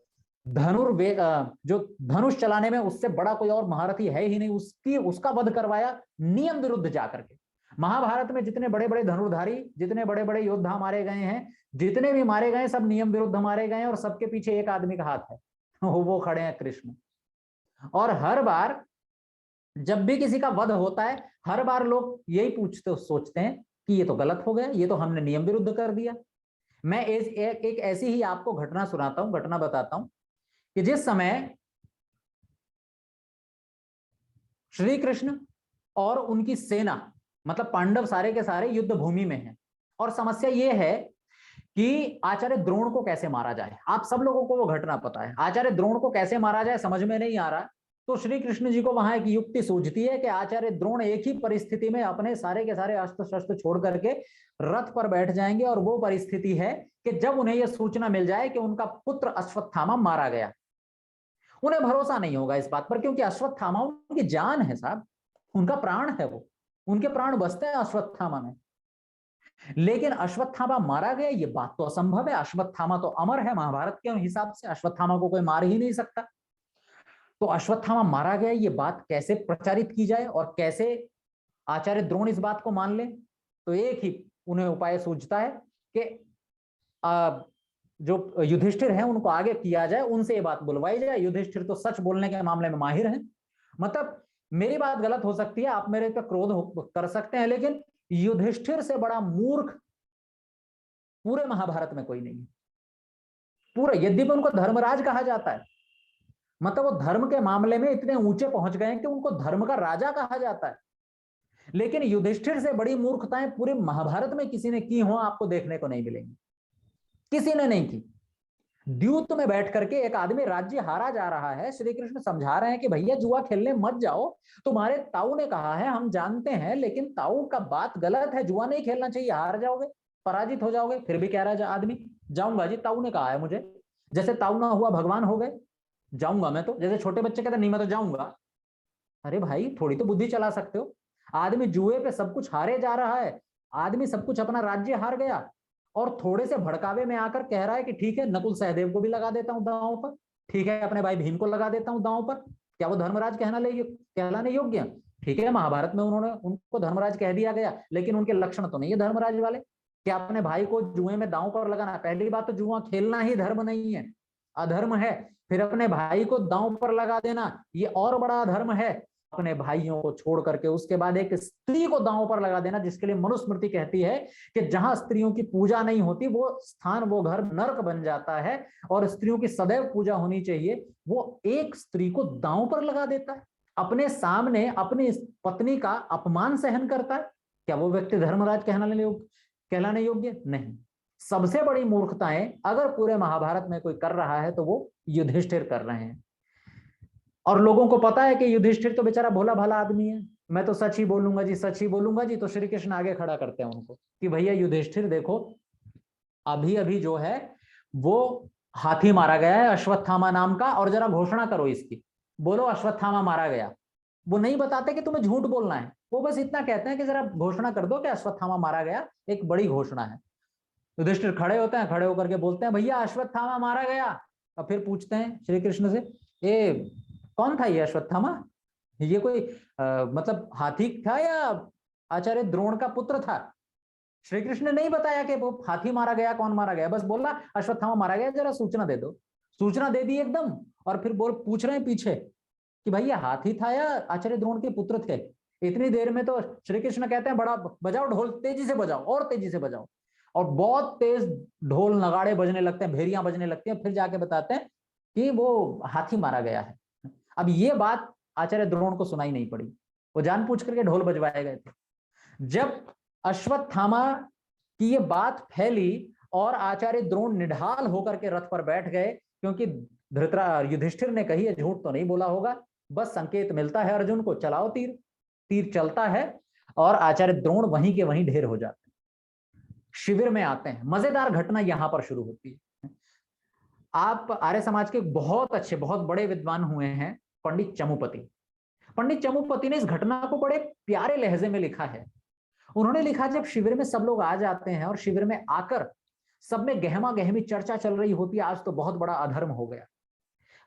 जो धनुष चलाने में उससे बड़ा कोई और महारथी है ही नहीं, उसका वध करवाया नियम विरुद्ध जाकर के। महाभारत में जितने बड़े बड़े धनुर्धारी, जितने बड़े बड़े योद्धा मारे गए हैं, जितने भी मारे गए सब नियम विरुद्ध मारे गए हैं, और सबके पीछे एक आदमी का हाथ है, वो खड़े हैं कृष्ण। और हर बार जब भी किसी का वध होता है, हर बार लोग यही सोचते हैं कि ये तो गलत हो गया, ये तो हमने नियम विरुद्ध कर दिया। मैं एक ऐसी ही आपको घटना सुनाता हूं, घटना बताता हूं कि जिस समय श्री कृष्ण और उनकी सेना, मतलब पांडव सारे के सारे युद्ध भूमि में हैं, और समस्या यह है कि आचार्य द्रोण को कैसे मारा जाए। आप सब लोगों को वो घटना पता है, आचार्य द्रोण को कैसे मारा जाए समझ में नहीं आ रहा। तो श्री कृष्ण जी को वहां एक युक्ति सूझती है कि आचार्य द्रोण एक ही परिस्थिति में अपने सारे के सारे अस्त्र शस्त्र छोड़ करके रथ पर बैठ जाएंगे, और वो परिस्थिति है कि जब उन्हें यह सूचना मिल जाए कि उनका पुत्र अश्वत्थामा मारा गया। उन्हें भरोसा नहीं होगा इस बात पर, क्योंकि अश्वत्थामा उनकी जान है साहब, उनका प्राण है, वो उनके प्राण बसते हैं अश्वत्थामा में। लेकिन अश्वत्थामा मारा गया, ये बात तो असंभव है। अश्वत्थामा तो अमर है, महाभारत के हिसाब से अश्वत्थामा को कोई मार ही नहीं सकता। तो अश्वत्थामा मारा गया, ये बात कैसे प्रचारित की जाए और कैसे आचार्य द्रोण इस बात को मान ले। तो एक ही उन्हें उपाय सूझता है कि जो युधिष्ठिर हैं उनको आगे किया जाए, उनसे ये बात बुलवाई जाए। युधिष्ठिर तो सच बोलने के मामले में माहिर हैं। मतलब मेरी बात गलत हो सकती है, आप मेरे पे क्रोध कर सकते हैं, लेकिन युधिष्ठिर से बड़ा मूर्ख पूरे महाभारत में कोई नहीं है। पूरे, यद्यपि उनको धर्मराज कहा जाता है, मतलब वो धर्म के मामले में इतने ऊंचे पहुंच गए हैं कि उनको धर्म का राजा कहा जाता है। लेकिन युधिष्ठिर से बड़ी मूर्खताएं पूरे महाभारत में किसी ने की हो आपको देखने को नहीं मिलेंगी, किसी ने नहीं की। द्यूत में बैठ करके एक आदमी राज्य हारा जा रहा है, श्री कृष्ण समझा रहे हैं कि भैया जुआ खेलने मत जाओ, तुम्हारे ताऊ ने कहा है, हम जानते हैं, लेकिन ताऊ का बात गलत है, जुआ नहीं खेलना चाहिए, हार जाओगे, पराजित हो जाओगे। फिर भी कह रहा है आदमी, जाऊंगा जी, ताऊ ने कहा है मुझे। जैसे ताऊ ना हुआ भगवान हो गए, जाऊंगा मैं तो। जैसे छोटे बच्चे कहते नहीं मैं तो जाऊंगा। अरे भाई थोड़ी तो बुद्धि चला सकते हो। आदमी जुए पे सब कुछ हारे जा रहा है, आदमी सब कुछ, अपना राज्य हार गया, और थोड़े से भड़कावे में आकर कह रहा है कि ठीक है नकुल सहदेव को भी लगा देता हूं दांव पर, ठीक है अपने भाई भीम को लगा देता हूं दांव पर। क्या वो धर्मराज कहलाने योग्य? ठीक है महाभारत में उन्होंने उनको धर्मराज कह दिया गया, लेकिन उनके लक्षण तो नहीं है धर्मराज वाले। क्या अपने भाई को जुए में दांव पर लगाना? पहली बात तो जुआ खेलना ही धर्म नहीं है, अधर्म है। फिर अपने भाई को दांव पर लगा देना, ये और बड़ा अधर्म है। अपने भाइयों को छोड़ करके उसके बाद एक स्त्री को दांव पर लगा देना, जिसके लिए मनुस्मृति कहती है कि जहां स्त्रियों की पूजा नहीं होती वो स्थान, वो घर नरक बन जाता है, और स्त्रियों की सदैव पूजा होनी चाहिए। वो एक स्त्री को दांव पर लगा देता है, अपने सामने अपनी पत्नी का अपमान सहन करता है। क्या वो व्यक्ति धर्मराज कहलाने योग्य? नहीं। सबसे बड़ी मूर्खताएं अगर पूरे महाभारत में कोई कर रहा है तो वो युधिष्ठिर कर रहे हैं। और लोगों को पता है कि युधिष्ठिर तो बेचारा भोला भाला आदमी है, मैं तो सच ही बोलूंगा जी, सच ही बोलूंगा जी। तो श्री कृष्ण आगे खड़ा करते हैं उनको कि भैया युधिष्ठिर देखो, अभी अभी जो है वो हाथी मारा गया है अश्वत्थामा नाम का, और जरा घोषणा करो इसकी, बोलो अश्वत्थामा मारा गया। वो नहीं बताते कि तुम्हें झूठ बोलना है, वो बस इतना कहते हैं कि जरा घोषणा कर दो कि अश्वत्थामा मारा गया, एक बड़ी घोषणा है। युधिष्ठिर खड़े होते हैं, खड़े होकर के बोलते हैं भैया अश्वत्थामा मारा गया। और फिर पूछते हैं श्री कृष्ण से, ये कौन था ये अश्वत्थामा? ये कोई मतलब हाथी था या आचार्य द्रोण का पुत्र था? श्री कृष्ण ने नहीं बताया कि वो हाथी मारा गया, कौन मारा गया, बस बोला अश्वत्थामा मारा गया, जरा सूचना दे दो। सूचना दे दी एकदम, और फिर पूछ रहे हैं पीछे कि भैया हाथी था या आचार्य द्रोण के पुत्र थे? इतनी देर में तो श्री कृष्ण कहते हैं बड़ा बजाओ ढोल, तेजी से बजाओ और तेजी से बजाओ, और बहुत तेज ढोल नगाड़े बजने लगते हैं, भेरियां बजने लगती हैं। फिर जाके बताते हैं कि वो हाथी मारा गया है। अब ये बात आचार्य द्रोण को सुनाई नहीं पड़ी, वो जानबूझ करके ढोल बजवाए गए थे। जब अश्वत्थामा की ये बात फैली और आचार्य द्रोण निढाल होकर के रथ पर बैठ गए, क्योंकि युधिष्ठिर ने कही है, झूठ तो नहीं बोला होगा, बस संकेत मिलता है अर्जुन को, चलाओ तीर, तीर चलता है और आचार्य द्रोण वहीं के वहीं ढेर हो जाते हैं, शिविर में आते हैं। मजेदार घटना यहां पर शुरू होती है। आप आर्य समाज के बहुत अच्छे, बहुत बड़े विद्वान हुए हैं पंडित चमुपति। पंडित चमुपति ने इस घटना को बड़े प्यारे लहजे में लिखा है। उन्होंने लिखा, जब शिविर में सब लोग आ जाते हैं और शिविर में आकर सब में गहमा गहमी चर्चा चल रही होती है, आज तो बहुत बड़ा अधर्म हो गया,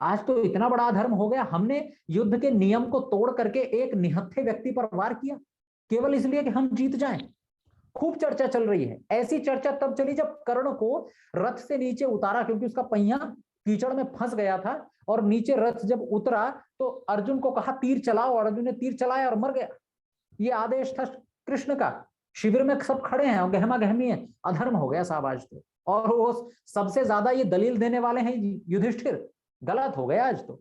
आज तो इतना बड़ा अधर्म हो गया, हमने युद्ध के नियम को तोड़ करके एक निहत्थे व्यक्ति पर वार किया केवल इसलिए कि हम जीत जाएं। खूब चर्चा चल रही है। ऐसी चर्चा तब चली जब कर्ण को रथ से नीचे उतारा, क्योंकि उसका पहिया कीचड़ में फंस गया था, और नीचे रथ जब उतरा तो अर्जुन को कहा तीर चलाओ, और अर्जुन ने तीर चलाया और मर गया। ये आदेश था कृष्ण का। शिविर में सब खड़े हैं और गहमा गहमी है, अधर्म हो गया साहब आज तो। और वो सबसे ज्यादा ये दलील देने वाले हैं युधिष्ठिर, गलत हो गया आज तो।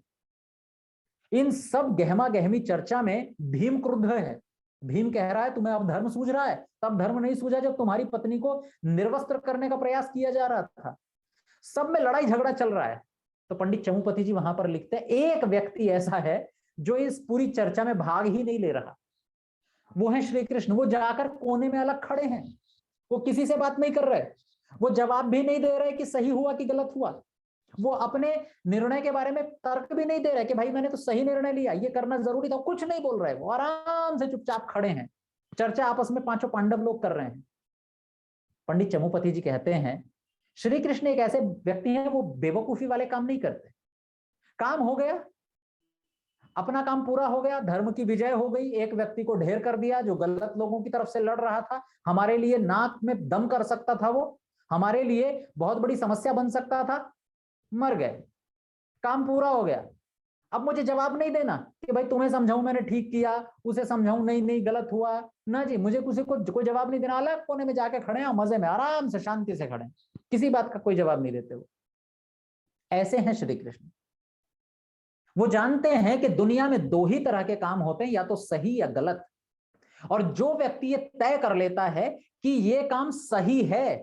इन सब गहमा गहमी चर्चा में भीम क्रुद्ध है। भीम कह रहा है तुम्हें अब धर्म सूझ रहा है, तब धर्म नहीं सूझा जब तुम्हारी पत्नी को निर्वस्त्र करने का प्रयास किया जा रहा था। सब में लड़ाई झगड़ा चल रहा है। तो पंडित चमुपति जी वहां पर लिखते हैं, एक व्यक्ति ऐसा है जो इस पूरी चर्चा में भाग ही नहीं ले रहा, वो है श्री कृष्ण। वो जाकर कोने में अलग खड़े हैं, वो किसी से बात नहीं कर रहे, वो जवाब भी नहीं दे रहे कि सही हुआ कि गलत हुआ, वो अपने निर्णय के बारे में तर्क भी नहीं दे रहे कि भाई मैंने तो सही निर्णय लिया, ये करना जरूरी था, कुछ नहीं बोल रहे। वो आराम से चुपचाप खड़े हैं, चर्चा आपस में पांचों पांडव लोग कर रहे हैं। पंडित चमुपति जी कहते हैं श्री कृष्ण एक ऐसे व्यक्ति हैं, वो बेवकूफी वाले काम नहीं करते। काम हो गया, अपना काम पूरा हो गया, धर्म की विजय हो गई, एक व्यक्ति को ढेर कर दिया जो गलत लोगों की तरफ से लड़ रहा था, हमारे लिए नाक में दम कर सकता था, वो हमारे लिए बहुत बड़ी समस्या बन सकता था, मर गए, काम पूरा हो गया। अब मुझे जवाब नहीं देना कि भाई तुम्हें समझाऊं मैंने ठीक किया, उसे समझाऊं नहीं नहीं गलत हुआ, ना जी, मुझे किसी को कोई जवाब नहीं देना। अलग कोने में जाके खड़े हैं, मजे में आराम से शांति से खड़े हैं, किसी बात का कोई जवाब नहीं देते। वो ऐसे हैं श्री कृष्ण। वो जानते हैं कि दुनिया में दो ही तरह के काम होते हैं, या तो सही या गलत। और जो व्यक्ति ये तय कर लेता है कि ये काम सही है,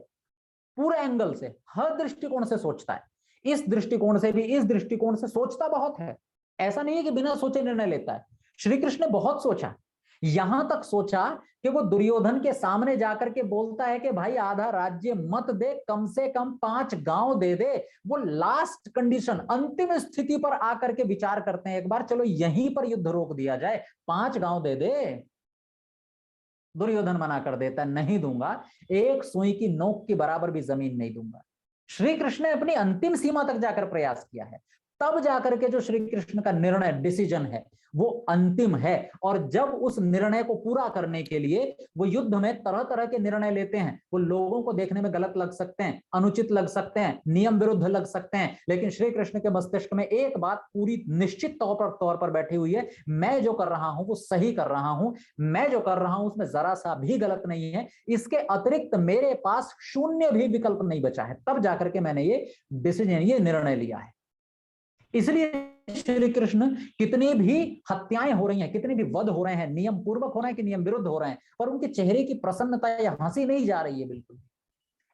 पूरे एंगल से, हर दृष्टिकोण से सोचता है, इस दृष्टिकोण से भी, इस दृष्टिकोण से सोचता बहुत है, ऐसा नहीं है कि बिना सोचे निर्णय लेता है। श्री कृष्ण ने बहुत सोचा, यहां तक सोचा कि वो दुर्योधन के सामने जाकर के बोलता है कि भाई आधा राज्य मत दे, कम से कम 5 गांव दे दे। वो लास्ट कंडीशन, अंतिम स्थिति पर आकर के विचार करते हैं, एक बार चलो यहीं पर युद्ध रोक दिया जाए, 5 गांव दे दे। दुर्योधन मना कर देता है, नहीं दूंगा, एक सुई की नोक के बराबर भी जमीन नहीं दूंगा। श्री कृष्ण ने अपनी अंतिम सीमा तक जाकर प्रयास किया है, तब जाकर के जो श्री कृष्ण का निर्णय, डिसीजन है, वो अंतिम है। और जब उस निर्णय को पूरा करने के लिए वो युद्ध में तरह तरह के निर्णय लेते हैं, वो लोगों को देखने में गलत लग सकते हैं, अनुचित लग सकते हैं, नियम विरुद्ध लग सकते हैं, लेकिन श्री कृष्ण के मस्तिष्क में एक बात पूरी निश्चित तौर पर बैठी हुई है, मैं जो कर रहा हूं वो सही कर रहा हूं, मैं जो कर रहा हूं उसमें जरा सा भी गलत नहीं है, इसके अतिरिक्त मेरे पास शून्य भी विकल्प नहीं बचा है। तब जाकर के मैंने ये डिसीजन, ये निर्णय लिया है। इसलिए श्री कृष्ण, कितनी भी हत्याएं हो रही हैं, कितने भी वध हो रहे हैं, नियम पूर्वक हो रहे हैं कि नियम विरुद्ध हो रहे हैं, पर उनके चेहरे की प्रसन्नता या हंसी नहीं जा रही है बिल्कुल।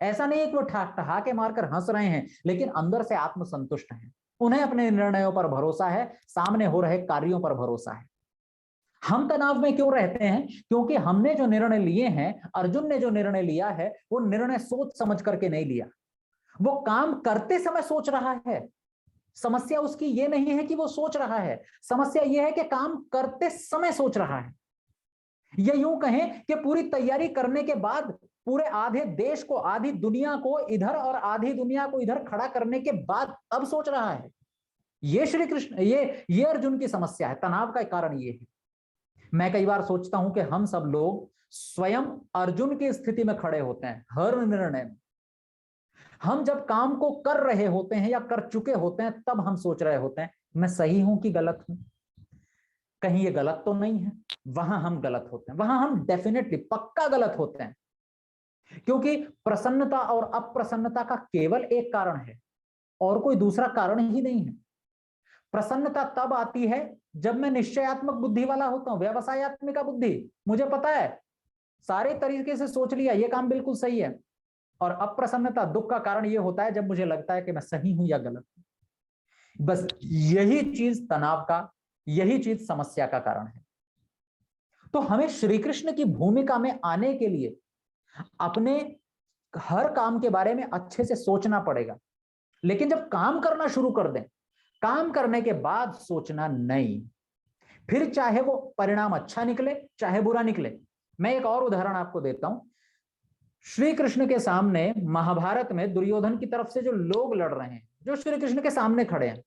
ऐसा नहीं है कि वो ठहाके मारकर हंस रहे हैं, लेकिन अंदर से आत्मसंतुष्ट हैं। उन्हें अपने निर्णयों पर भरोसा है, सामने हो रहे कार्यों पर भरोसा है। हम तनाव में क्यों रहते हैं? क्योंकि हमने जो निर्णय लिए हैं, अर्जुन ने जो निर्णय लिया है, वो निर्णय सोच समझ करके नहीं लिया। वो काम करते समय सोच रहा है। समस्या उसकी ये नहीं है कि वो सोच रहा है, समस्या ये है कि काम करते समय सोच रहा है। या यूं कहें कि पूरी तैयारी करने के बाद, पूरे आधे देश को, आधी दुनिया को इधर और आधी दुनिया को इधर खड़ा करने के बाद अब सोच रहा है। ये श्री कृष्ण, ये अर्जुन की समस्या है। तनाव का कारण ये है। मैं कई बार सोचता हूं कि हम सब लोग स्वयं अर्जुन की स्थिति में खड़े होते हैं हर निर्णय में। हम जब काम को कर रहे होते हैं या कर चुके होते हैं, तब हम सोच रहे होते हैं मैं सही हूं कि गलत हूं, कहीं ये गलत तो नहीं है। वहां हम गलत होते हैं, वहां हम डेफिनेटली पक्का गलत होते हैं, क्योंकि प्रसन्नता और अप्रसन्नता का केवल एक कारण है और कोई दूसरा कारण ही नहीं है। प्रसन्नता तब आती है जब मैं निश्चयात्मक बुद्धि वाला होता हूं, व्यवसायत्मिका बुद्धि, मुझे पता है, सारे तरीके से सोच लिया ये काम बिल्कुल सही है, और अप्रसन्नता दुख का कारण ये होता है जब मुझे लगता है कि मैं सही हूं या गलत हूं। बस यही चीज तनाव का, यही चीज समस्या का कारण है। तो हमें श्री कृष्ण की भूमिका में आने के लिए अपने हर काम के बारे में अच्छे से सोचना पड़ेगा। लेकिन जब काम करना शुरू कर दें, काम करने के बाद सोचना नहीं, फिर चाहे वो परिणाम अच्छा निकले चाहे बुरा निकले। मैं एक और उदाहरण आपको देता हूं। श्री कृष्ण के सामने महाभारत में दुर्योधन की तरफ से जो लोग लड़ रहे हैं, जो श्री कृष्ण के सामने खड़े हैं,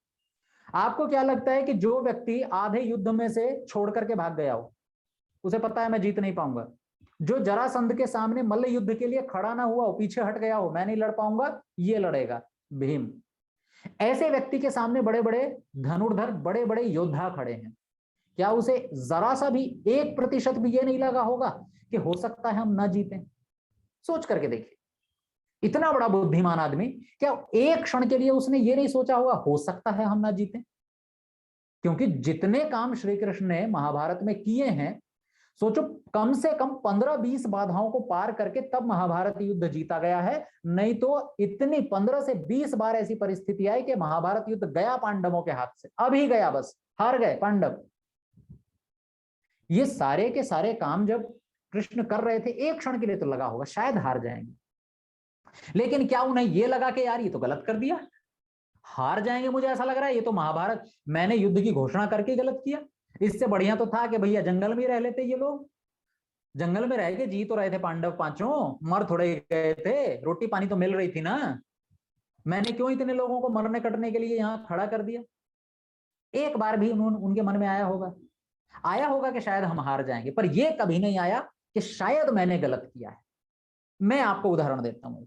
आपको क्या लगता है कि जो व्यक्ति आधे युद्ध में से छोड़ करके भाग गया हो, उसे पता है मैं जीत नहीं पाऊंगा, जो जरासंध के सामने मल्ल युद्ध के लिए खड़ा ना हुआ हो, पीछे हट गया हो, मैं नहीं लड़ पाऊंगा, ये लड़ेगा भीम, ऐसे व्यक्ति के सामने बड़े बड़े धनुर्धर, बड़े बड़े योद्धा खड़े हैं, क्या उसे जरा सा भी 1% भी ये नहीं लगा होगा कि हो सकता है हम ना जीतें? सोच करके देखिए, इतना बड़ा बुद्धिमान आदमी, क्या एक क्षण के लिए उसने ये नहीं सोचा होगा हो सकता है हम ना जीतें? क्योंकि जितने काम श्री कृष्ण ने महाभारत में किए हैं, सोचो कम से कम 15-20 बाधाओं को पार करके तब महाभारत युद्ध जीता गया है। नहीं तो इतनी 15 से 20 बार ऐसी परिस्थिति आई कि महाभारत युद्ध गया पांडवों के हाथ से, अभी गया, बस हार गए पांडव। ये सारे के सारे काम जब कृष्ण कर रहे थे, एक क्षण के लिए तो लगा होगा शायद हार जाएंगे, लेकिन क्या उन्हें ये लगा कि यार ये तो गलत कर दिया, हार जाएंगे, मुझे ऐसा लग रहा है ये तो महाभारत मैंने युद्ध की घोषणा करके गलत किया, इससे बढ़िया तो था कि भैया जंगल में रह लेते, ये लोग जंगल में रह के जी तो रहे थे पांडव पांचों, मर थोड़े गए थे, रोटी पानी तो मिल रही थी ना, मैंने क्यों इतने लोगों को मरने कटने के लिए यहां खड़ा कर दिया? एक बार भी उनके मन में आया होगा कि शायद हम हार जाएंगे, पर यह कभी नहीं आया कि शायद मैंने गलत किया है। मैं आपको उदाहरण देता हूं।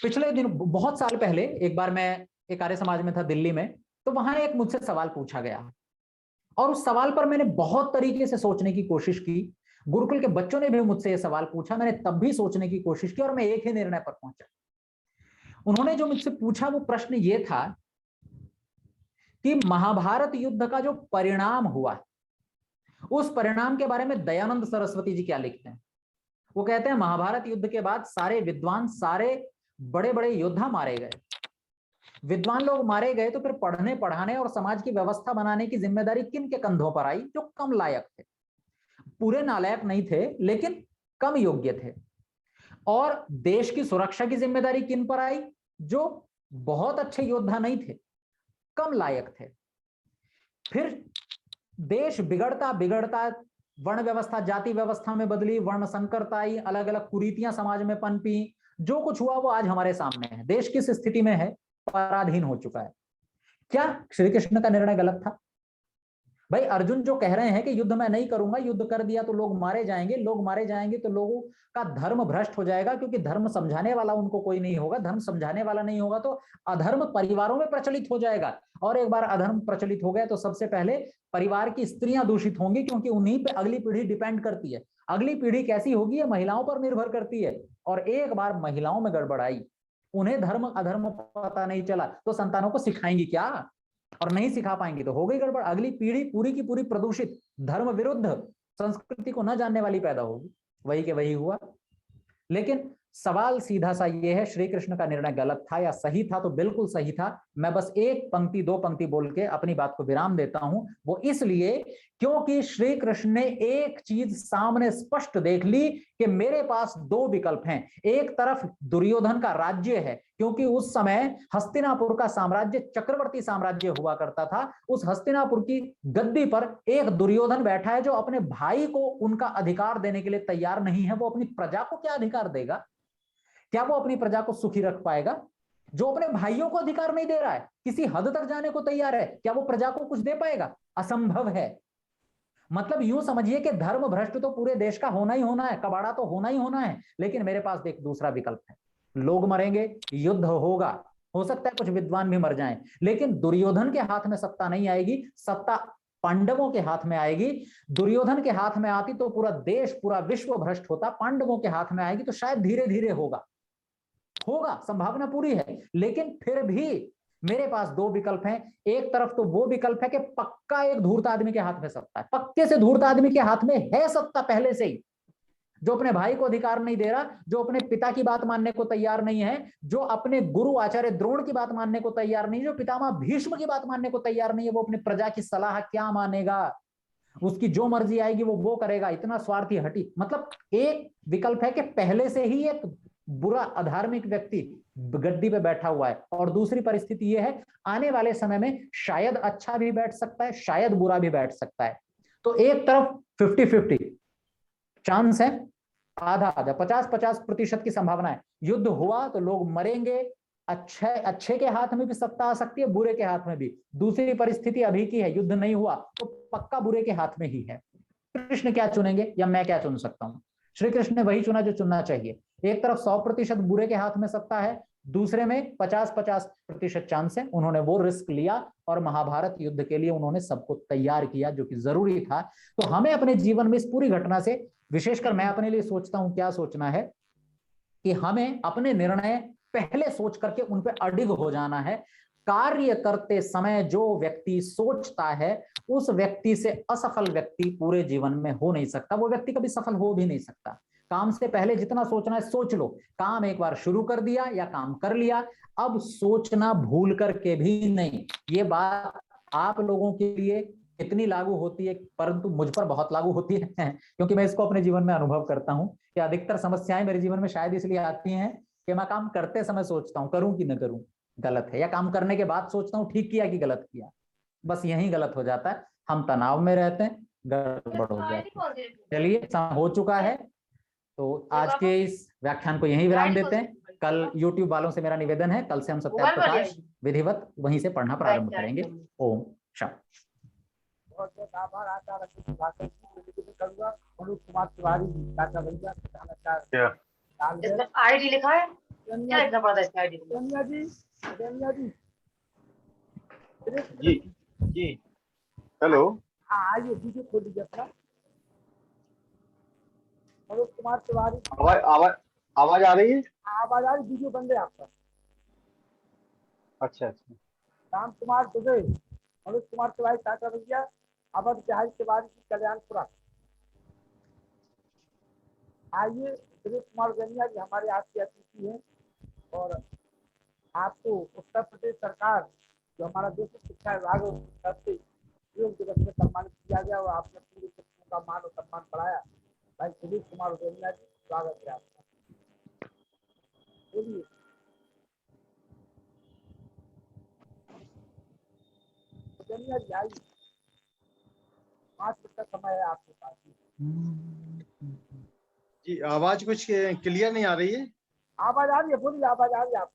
पिछले दिन, बहुत साल पहले, एक बार मैं एक आर्य समाज में था दिल्ली में, तो वहां एक मुझसे सवाल पूछा गया और उस सवाल पर मैंने बहुत तरीके से सोचने की कोशिश की। गुरुकुल के बच्चों ने भी मुझसे यह सवाल पूछा, मैंने तब भी सोचने की कोशिश की और मैं एक ही निर्णय पर पहुंचा। उन्होंने जो मुझसे पूछा वो प्रश्न ये था कि महाभारत युद्ध का जो परिणाम हुआ, उस परिणाम के बारे में दयानंद सरस्वती जी क्या लिखते हैं। वो कहते हैं महाभारत युद्ध के बाद सारे विद्वान, सारे बड़े बड़े योद्धा मारे गए, विद्वान लोग मारे गए, तो फिर पढ़ने पढ़ाने और समाज की व्यवस्था बनाने की जिम्मेदारी किन के कंधों पर आई? जो कम लायक थे, पूरे नालायक नहीं थे लेकिन कम योग्य थे। और देश की सुरक्षा की जिम्मेदारी किन पर आई? जो बहुत अच्छे योद्धा नहीं थे, कम लायक थे। फिर देश बिगड़ता बिगड़ता वर्ण व्यवस्था जाति व्यवस्था में बदली, वर्ण संकरता आई, अलग अलग कुरीतियां समाज में पनपी, जो कुछ हुआ वो आज हमारे सामने है। देश किस स्थिति में है? पराधीन हो चुका है। क्या श्री कृष्ण का निर्णय गलत था? भाई अर्जुन जो कह रहे हैं कि युद्ध मैं नहीं करूंगा, युद्ध कर दिया तो लोग मारे जाएंगे, लोग मारे जाएंगे तो लोगों का धर्म भ्रष्ट हो जाएगा, क्योंकि धर्म समझाने वाला उनको कोई नहीं होगा, धर्म समझाने वाला नहीं होगा तो अधर्म परिवारों में प्रचलित हो जाएगा, और एक बार अधर्म प्रचलित हो गया तो सबसे पहले परिवार की स्त्रियां दूषित होंगी, क्योंकि उन्हीं पे अगली पीढ़ी डिपेंड करती है। अगली पीढ़ी कैसी होगी ये महिलाओं पर निर्भर करती है, और एक बार महिलाओं में गड़बड़ आई, उन्हें धर्म अधर्म पता नहीं चला तो संतानों को सिखाएंगी क्या? और नहीं सिखा पाएंगी तो हो गई गड़बड़। अगली पीढ़ी पूरी की पूरी प्रदूषित, धर्म विरुद्ध, संस्कृति को न जानने वाली पैदा होगी। वही के वही हुआ। लेकिन सवाल सीधा सा ये है, श्री कृष्ण का निर्णय गलत था या सही था? तो बिल्कुल सही था। मैं बस एक पंक्ति दो पंक्ति बोल के अपनी बात को विराम देता हूं। वो इसलिए क्योंकि श्री कृष्ण ने एक चीज सामने स्पष्ट देख ली कि मेरे पास दो विकल्प हैं। एक तरफ दुर्योधन का राज्य है, क्योंकि उस समय हस्तिनापुर का साम्राज्य चक्रवर्ती साम्राज्य हुआ करता था। उस हस्तिनापुर की गद्दी पर एक दुर्योधन बैठा है जो अपने भाई को उनका अधिकार देने के लिए तैयार नहीं है। वो अपनी प्रजा को क्या अधिकार देगा? क्या वो अपनी प्रजा को सुखी रख पाएगा? जो अपने भाइयों को अधिकार नहीं दे रहा है, किसी हद तक जाने को तैयार है, क्या वो प्रजा को कुछ दे पाएगा? असंभव है। मतलब यूं समझिए कि धर्म भ्रष्ट तो पूरे देश का होना ही होना है, कबाड़ा तो होना ही होना है। लेकिन मेरे पास एक दूसरा विकल्प है, लोग मरेंगे, युद्ध होगा, हो सकता है कुछ विद्वान भी मर जाएं, लेकिन दुर्योधन के हाथ में सत्ता नहीं आएगी, सत्ता पांडवों के हाथ में आएगी। दुर्योधन के हाथ में आती तो पूरा देश, पूरा विश्व भ्रष्ट होता। पांडवों के हाथ में आएगी तो शायद धीरे धीरे होगा, संभावना पूरी है। लेकिन फिर भी मेरे पास दो विकल्प हैं। एक तरफ तो वो विकल्प है कि पक्का एक धूर्त आदमी के हाथ में सत्ता है, पक्के से धूर्त आदमी के हाथ में है सत्ता पहले से ही, जो अपने भाई को अधिकार नहीं दे रहा, जो अपने पिता की बात मानने को तैयार नहीं है, जो अपने गुरु आचार्य द्रोण की बात मानने को तैयार नहीं है, जो पितामह भीष्म की बात मानने को तैयार नहीं है, वो अपनी प्रजा की सलाह क्या मानेगा, उसकी जो मर्जी आएगी वो करेगा, इतना स्वार्थी हटी। मतलब एक विकल्प है कि पहले से ही एक बुरा अधार्मिक व्यक्ति गद्दी पे बैठा हुआ है, और दूसरी परिस्थिति यह है आने वाले समय में शायद अच्छा भी बैठ सकता है, शायद बुरा भी बैठ सकता है। तो एक तरफ 50-50 चांस है, आधा आधा 50-50% की संभावना है। युद्ध हुआ तो लोग मरेंगे, अच्छे के हाथ में भी सत्ता आ सकती है, बुरे के हाथ में भी। दूसरी परिस्थिति अभी की है, युद्ध नहीं हुआ तो पक्का बुरे के हाथ में ही है। कृष्ण क्या चुनेंगे या मैं क्या चुन सकता हूं? श्री कृष्ण ने वही चुना जो चुनना चाहिए। एक तरफ 100% बुरे के हाथ में सत्ता है, दूसरे में 50-50% चांस है। उन्होंने वो रिस्क लिया और महाभारत युद्ध के लिए उन्होंने सबको तैयार किया, जो कि जरूरी था। तो हमें अपने जीवन में इस पूरी घटना से, विशेषकर मैं अपने लिए सोचता हूं, क्या सोचना है कि हमें अपने निर्णय पहले सोच करके उन पे अडिग हो जाना है। कार्य करते समय जो व्यक्ति सोचता है, उस व्यक्ति से असफल व्यक्ति पूरे जीवन में हो नहीं सकता, वो व्यक्ति कभी सफल हो भी नहीं सकता। काम से पहले जितना सोचना है सोच लो। काम एक बार शुरू कर दिया या काम कर लिया, अब सोचना भूल करके भी नहीं। ये बात आप लोगों के लिए इतनी लागू होती है, परंतु मुझ पर बहुत लागू होती है क्योंकि मैं इसको अपने जीवन में अनुभव करता हूं कि अधिकतर समस्याएं मेरे जीवन में शायद इसलिए आती हैं कि मैं काम करते समय सोचता हूं करूं कि न करूं, गलत है, या काम करने के बाद सोचता हूं ठीक किया कि गलत किया। बस यही गलत हो जाता है, हम तनाव में रहते हैं, गड़बड़ हो जाती है। चलिए, समय हो चुका है, तो आज के इस व्याख्यान को यहीं विराम देते हैं। कल YouTube वालों से मेरा निवेदन है, कल से हम सत्या प्रकाश विधिवत वहीं से पढ़ना प्रारंभ करेंगे। ओम शांति। बहुत बहुत आभार आचार्य करूंगा। मनोज कुमार तिवारी चाचा भैया इसमें आईडी लिखा है, क्या लिखना पड़ता है इसमें आईडी? रनिया जी जी जी हेलो, आइए वीडियो खोल लीजिए अपना। मनोज कुमार तिवारी, आवाज आवाज आवाज आ रही है? आवाज आ रही, वीडियो बंद है आपका। अच्छा अच्छा। राम कुमार दुबे, मनोज कुमार तिवारी चाचा भैया, अवध बिहारी तिवारी जी, कल्याणपुरा। आइए, दिलीप कुमार रनिया जी हमारे आज के अतिथि हैं, और आपको उत्तर प्रदेश सरकार जो हमारा बेसिक शिक्षा विभाग है उसकी तरफ से योग दिवस में सम्मानित किया गया, और आपने पूरे शिक्षकों का मान और सम्मान बढ़ाया। भाई दिलीप कुमार रनिया जी, स्वागत है आपका। बोलिए। रनिया जी आइए, 5 मिनट का समय है आपके पास। जी आवाज कुछ क्लियर नहीं आ रही है। आवाज आ रही है, बोलिए, आवाज आ रही है आपको?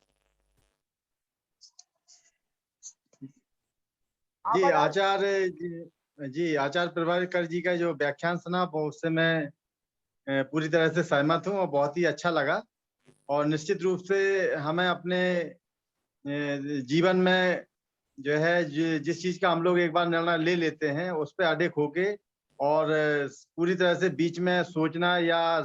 जी आचार्य जी आचार्य प्रभाकर जी का जो व्याख्यान सुना वो उससे मैं पूरी तरह से सहमत हूँ और बहुत ही अच्छा लगा। और निश्चित रूप से हमें अपने जीवन में जो है जिस चीज का हम लोग एक बार निर्णय ले लेते हैं उस पर अडिग होके और पूरी तरह से बीच में सोचना या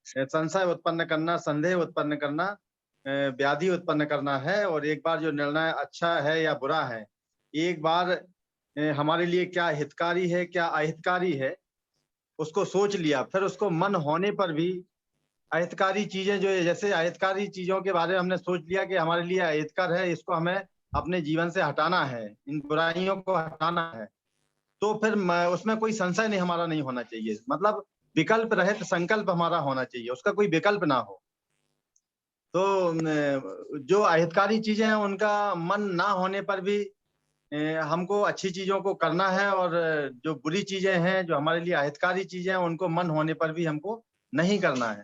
संशय उत्पन्न करना, संदेह उत्पन्न करना, व्याधि उत्पन्न करना है। और एक बार जो निर्णय अच्छा है या बुरा है, एक बार हमारे लिए क्या हितकारी है क्या अहितकारी है, उसको सोच लिया, फिर उसको मन होने पर भी अहितकारी चीजें जो है, जैसे अहितकारी चीजों के बारे में हमने सोच लिया कि हमारे लिए अहितकर है, इसको हमें अपने जीवन से हटाना है, इन बुराइयों को हटाना है, तो फिर उसमें कोई संशय नहीं हमारा नहीं होना चाहिए। मतलब विकल्प रहित संकल्प हमारा होना चाहिए, उसका कोई विकल्प ना हो। तो जो अहितकारी चीजें हैं उनका मन ना होने पर भी हमको अच्छी चीजों को करना है, और जो बुरी चीजें हैं, जो हमारे लिए अहितकारी चीजें हैं, उनको मन होने पर भी हमको नहीं करना है।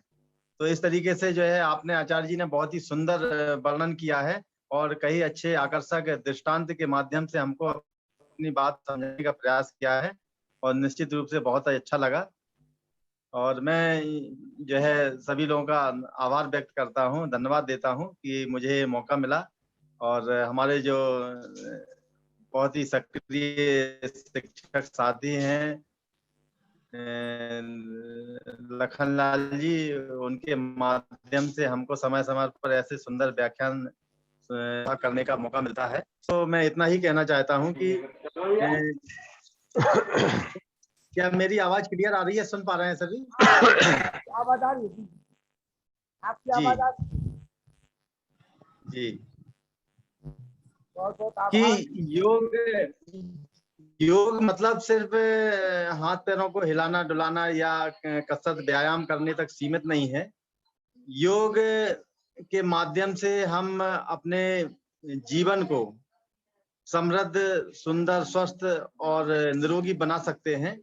तो इस तरीके से जो है आपने आचार्य जी ने बहुत ही सुंदर वर्णन किया है, और कई अच्छे आकर्षक दृष्टांत के माध्यम से हमको अपनी बात समझने का प्रयास किया है, और निश्चित रूप से बहुत अच्छा लगा। और मैं जो है सभी लोगों का आभार व्यक्त करता हूँ, धन्यवाद देता हूँ कि मुझे ये मौका मिला। और हमारे जो बहुत ही सक्रिय शिक्षक साथी हैं लखनलाल जी, उनके माध्यम से हमको समय समय पर ऐसे सुंदर व्याख्यान करने का मौका मिलता है। तो मैं इतना ही कहना चाहता हूँ कि क्या मेरी आवाज क्लियर आ रही है, सुन पा रहे हैं सभी? आवाज आ रही है जी, आपकी जी। आवाज आ रही है। जी, बहुत बहुत कि आभार। योग मतलब सिर्फ हाथ पैरों को हिलाना डुलाना या कसरत व्यायाम करने तक सीमित नहीं है। योग के माध्यम से हम अपने जीवन को समृद्ध, सुंदर, स्वस्थ और निरोगी बना सकते हैं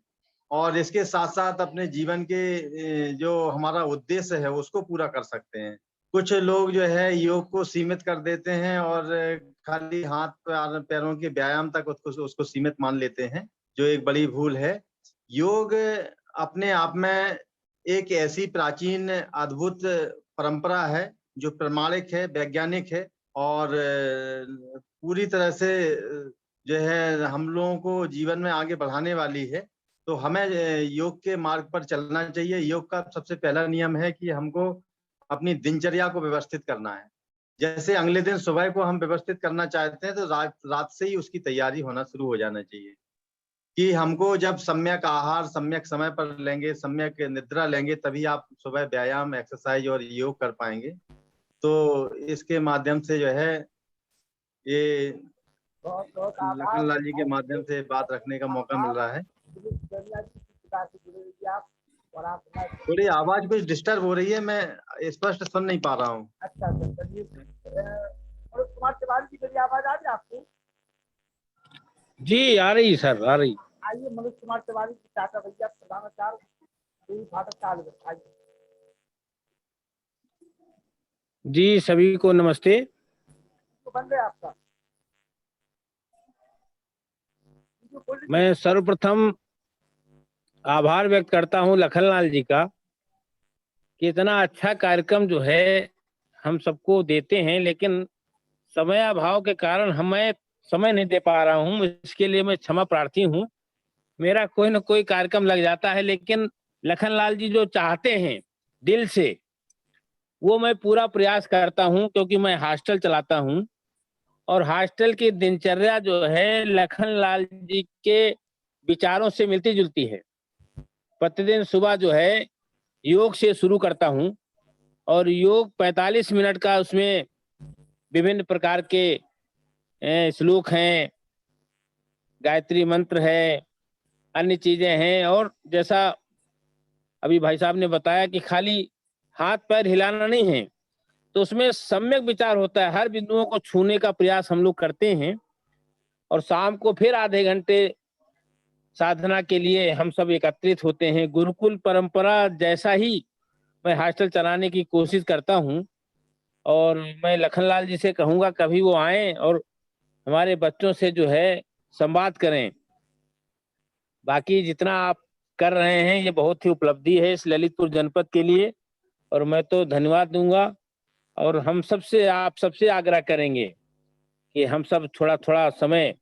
और इसके साथ साथ अपने जीवन के जो हमारा उद्देश्य है उसको पूरा कर सकते हैं। कुछ लोग जो है योग को सीमित कर देते हैं और खाली हाथ पैरों के व्यायाम तक उसको सीमित मान लेते हैं, जो एक बड़ी भूल है। योग अपने आप में एक ऐसी प्राचीन अद्भुत परंपरा है जो प्रमाणिक है, वैज्ञानिक है और पूरी तरह से जो है हम लोगों को जीवन में आगे बढ़ाने वाली है। तो हमें योग के मार्ग पर चलना चाहिए। योग का सबसे पहला नियम है कि हमको अपनी दिनचर्या को व्यवस्थित करना है। जैसे अगले दिन सुबह को हम व्यवस्थित करना चाहते हैं तो रात से ही उसकी तैयारी होना शुरू हो जाना चाहिए कि हमको जब सम्यक आहार सम्यक समय पर लेंगे, सम्यक निद्रा लेंगे, तभी आप सुबह व्यायाम, एक्सरसाइज और योग कर पाएंगे। तो इसके माध्यम से जो है ये बहुत बहुत आभार। लखनलाल जी के माध्यम से बात रखने का मौका मिल रहा है। आप और आप थोड़ी आवाज कुछ डिस्टर्ब हो रही है, मैं स्पष्ट सुन नहीं पा रहा हूँ। अच्छा चलिए। मनोज कुमार तिवारी जी, मेरी आवाज आ रही है आपको? जी आ रही सर, आ रही। आइए मनोज कुमार तिवारी जी, टाटा भैया, प्रधानाचार्य फाटक तालबेट, आइए। जी सभी को नमस्ते। तो बन गया आपका? मैं सर्वप्रथम आभार व्यक्त करता हूं लखनलाल जी का कि इतना अच्छा कार्यक्रम जो है हम सबको देते हैं, लेकिन समय अभाव के कारण हमें समय नहीं दे पा रहा हूं। इसके लिए मैं क्षमा प्रार्थी हूं। मेरा कोई ना कोई कार्यक्रम लग जाता है, लेकिन लखनलाल जी जो चाहते हैं दिल से, वो मैं पूरा प्रयास करता हूं, क्योंकि मैं हॉस्टल चलाता हूं और हॉस्टल की दिनचर्या जो है लखनलाल जी के विचारों से मिलती जुलती है। प्रतिदिन सुबह जो है योग से शुरू करता हूं और योग 45 मिनट का, उसमें विभिन्न प्रकार के श्लोक हैं, गायत्री मंत्र है, अन्य चीजें हैं। और जैसा अभी भाई साहब ने बताया कि खाली हाथ पैर हिलाना नहीं है, तो उसमें सम्यक विचार होता है। हर बिंदुओं को छूने का प्रयास हम लोग करते हैं और शाम को फिर आधे घंटे साधना के लिए हम सब एकत्रित होते हैं। गुरुकुल परंपरा जैसा ही मैं हॉस्टल चलाने की कोशिश करता हूं और मैं लखनलाल जी से कहूंगा कभी वो आए और हमारे बच्चों से जो है संवाद करें। बाकी जितना आप कर रहे हैं ये बहुत ही उपलब्धि है इस ललितपुर जनपद के लिए, और मैं तो धन्यवाद दूंगा। और हम सबसे, आप सबसे आग्रह करेंगे कि हम सब थोड़ा थोड़ा समय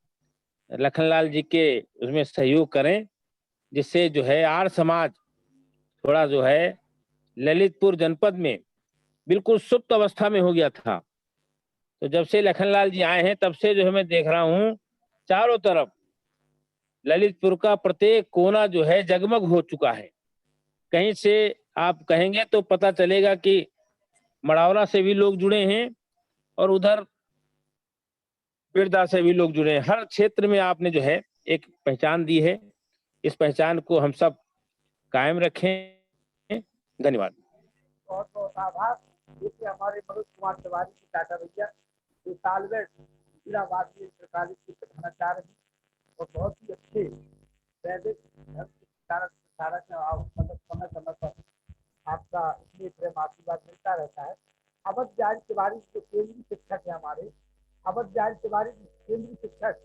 लखनलाल जी के उसमें सहयोग करें, जिससे जो है आर्य समाज थोड़ा जो है ललितपुर जनपद में बिल्कुल सुप्त अवस्था में हो गया था। तो जब से लखनलाल जी आए हैं तब से जो है मैं देख रहा हूँ चारों तरफ ललितपुर का प्रत्येक कोना जो है जगमग हो चुका है। कहीं से आप कहेंगे तो पता चलेगा कि मड़ावरा से भी लोग जुड़े हैं और उधर बिरदा से भी लोग जुड़े हैं। हर क्षेत्र में आपने जो है एक पहचान दी है। इस पहचान को हम सब कायम रखें। धन्यवाद। बहुत बहुत आभार। देखिए हमारे मनोज कुमार तिवारी जी, टाटा भैया, जो तालबेट जिला वासी सरकारी के प्रधानाचार्य हैं और बहुत ही अच्छे वैदिक धर्म के प्रचारक हैं। मतलब समय समय पर आपका इसलिए प्रेम आशीर्वाद मिलता रहता है। अवध बिहारी तिवारी जो केंद्रीय शिक्षक है हमारे, अवध बिहारी तिवारी केंद्रीय शिक्षक,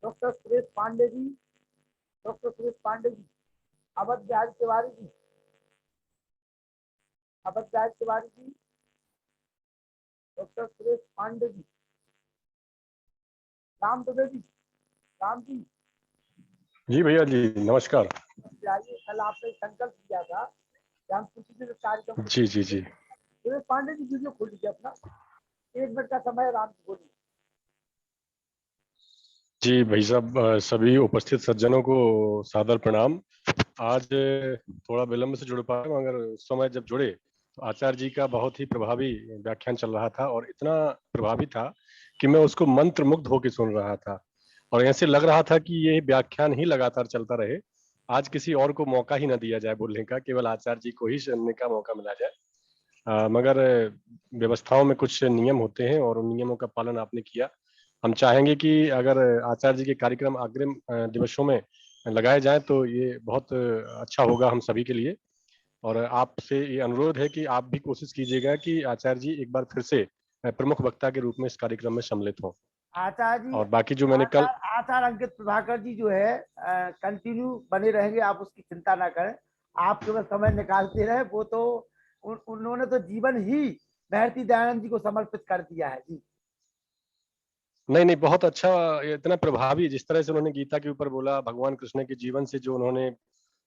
doctor Suresh Pandey ji, doctor Suresh Pandey ji, Awadh Bihari Tiwari ji, Awadh Bihari Tiwari ji, doctor Suresh Pandey ji, Ram Dubey ji, Ram ji. जी भैया जी नमस्कार। आइए, कल आपने संकल्प किया था कि हम किसी भी कार्यक्रम। जी जी जी सुरेश पांडे जी वीडियो खोल लीजिए अपना। 1 मिनट का समय राम जी बोलिए। जी भाई साहब, सभी उपस्थित सज्जनों को सादर प्रणाम। आज थोड़ा विलंब से जुड़ पाए, मगर उस समय जब जुड़े तो आचार्य जी का बहुत ही प्रभावी व्याख्यान चल रहा था और इतना प्रभावी था कि मैं उसको मंत्र मुग्ध होकर सुन रहा था और ऐसे लग रहा था कि ये व्याख्यान ही लगातार चलता रहे, आज किसी और को मौका ही ना दिया जाए बोलने का, केवल आचार्य जी को ही सुनने का मौका मिला जाए। मगर व्यवस्थाओं में कुछ नियम होते हैं और उन नियमों का पालन आपने किया। हम चाहेंगे कि अगर आचार्य जी के कार्यक्रम अग्रिम दिवसों में लगाए जाएं तो ये बहुत अच्छा होगा हम सभी के लिए। और आपसे ये अनुरोध है कि आप भी कोशिश कीजिएगा कि आचार्य जी एक बार फिर से प्रमुख वक्ता के रूप में इस कार्यक्रम में सम्मिलित हों। आचार्य जी, और बाकी जो मैंने कल आचार्य अंकित प्रभाकर जी जो है कंटिन्यू बने रहेंगे, आप उसकी चिंता ना करें। आप केवल समय निकालते रहे, वो तो उन्होंने तो जीवन ही भारती दयानंद जी को समर्पित कर दिया है जी। नहीं, बहुत अच्छा, इतना प्रभावी जिस तरह से उन्होंने गीता के ऊपर बोला, भगवान कृष्ण के जीवन से जो उन्होंने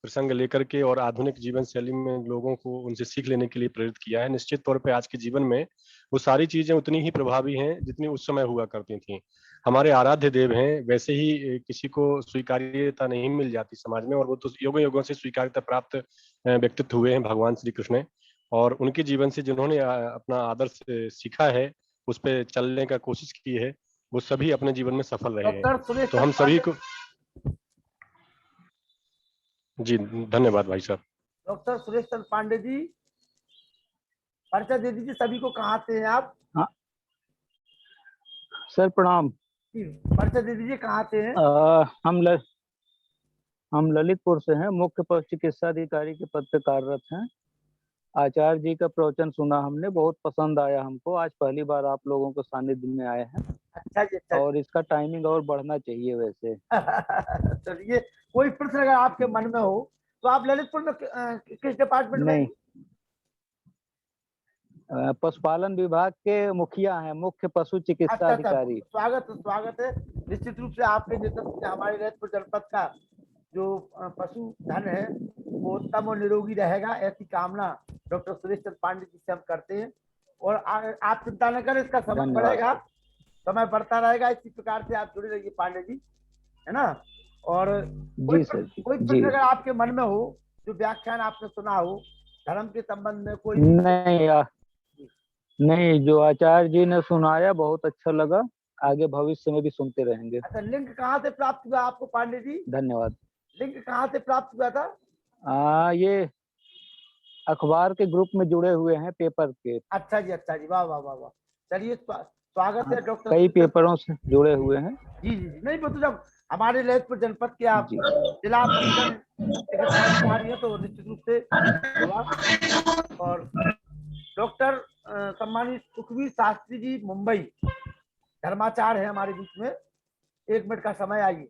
प्रसंग लेकर के और आधुनिक जीवन शैली में लोगों को उनसे सीख लेने के लिए प्रेरित किया है। निश्चित तौर पे आज के जीवन में वो सारी चीजें उतनी ही प्रभावी हैं जितनी उस समय हुआ करती थी। हमारे आराध्य देव हैं, वैसे ही किसी को स्वीकार्यता नहीं मिल जाती समाज में, और वो तो युगों युगों से स्वीकार्यता प्राप्त व्यक्तित्व हुए हैं भगवान श्री कृष्ण। और उनके जीवन से जिन्होंने अपना आदर्श सीखा है, उस पर चलने का कोशिश की है, वो सभी अपने जीवन में सफल रहे हैं। डॉक्टर सुरेश तो हम सभी को जी धन्यवाद भाई साहब। डॉक्टर सुरेश चंद्र पांडे जी, परिचय दे दीजिए सभी को, कहाँ से हैं आप? हाँ सर, प्रणाम। परिचय दे दीजिए, कहाँ से हैं? हम ललितपुर से हैं, मुख्य पशु चिकित्सा अधिकारी के पद पर कार्यरत हैं। आचार्य जी का प्रवचन सुना हमने, बहुत पसंद आया हमको। आज पहली बार आप लोगों के सानिध्य में आए हैं। अच्छा जी, अच्छा। और इसका टाइमिंग और बढ़ना चाहिए वैसे। चलिए, कोई प्रश्न अगर आपके मन में हो तो आप ललितपुर में किस डिपार्टमेंट में? नहीं, पशुपालन विभाग के मुखिया हैं, मुख्य पशु चिकित्सा अधिकारी। स्वागत है। निश्चित रूप से आपके नेतृत्व में हमारे ललितपुर जनपद का जो पशुधन है वो उत्तम और निरोगी रहेगा, ऐसी कामना डॉक्टर सुरेश चंद्र पांडे जी से हम करते हैं। और आप चिंता न करें, इसका समय बढ़ेगा, समय बढ़ता रहेगा। इसी प्रकार से आप जुड़े रहिए पांडे जी, है ना। और कोई प्रश्न अगर आपके मन में हो, जो व्याख्यान आपने सुना हो धर्म के संबंध में, कोई नहीं, जो आचार्य जी ने सुनाया बहुत अच्छा लगा, आगे भविष्य में भी सुनते रहेंगे। अच्छा, लिंक कहाँ से प्राप्त हुआ आपको पांडे जी? धन्यवाद। लिंक कहाँ से प्राप्त हुआ था? ये अखबार के ग्रुप में जुड़े हुए हैं, पेपर के। अच्छा जी, अच्छा जी, वाह वाह वाह वाह। चलिए, स्वागत है डॉक्टर। कई पेपरों से जुड़े हुए हैं। जी जी जी। नहीं, वो तो जब हमारे ललितपुर जनपद के आप जिला अधिकारी है तो निश्चित रूप से होगा। और डॉक्टर सम्मानित सुखवीर शास्त्री जी मुंबई धर्माचार्य है हमारे बीच में, 1 मिनट का समय, आइए।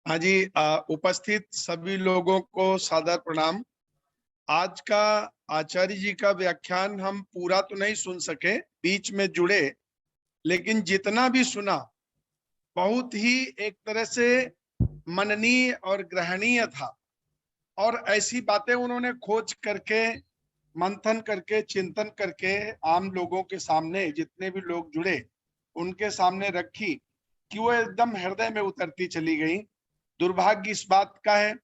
हाँ जी, उपस्थित सभी लोगों को सादर प्रणाम। आज का आचार्य जी का व्याख्यान हम पूरा तो नहीं सुन सके, बीच में जुड़े, लेकिन जितना भी सुना बहुत ही एक तरह से मननीय और ग्रहणीय था। और ऐसी बातें उन्होंने खोज करके, मंथन करके, चिंतन करके आम लोगों के सामने, जितने भी लोग जुड़े उनके सामने रखी कि वो एकदम हृदय में उतरती चली गई। दुर्भाग्य इस बात का है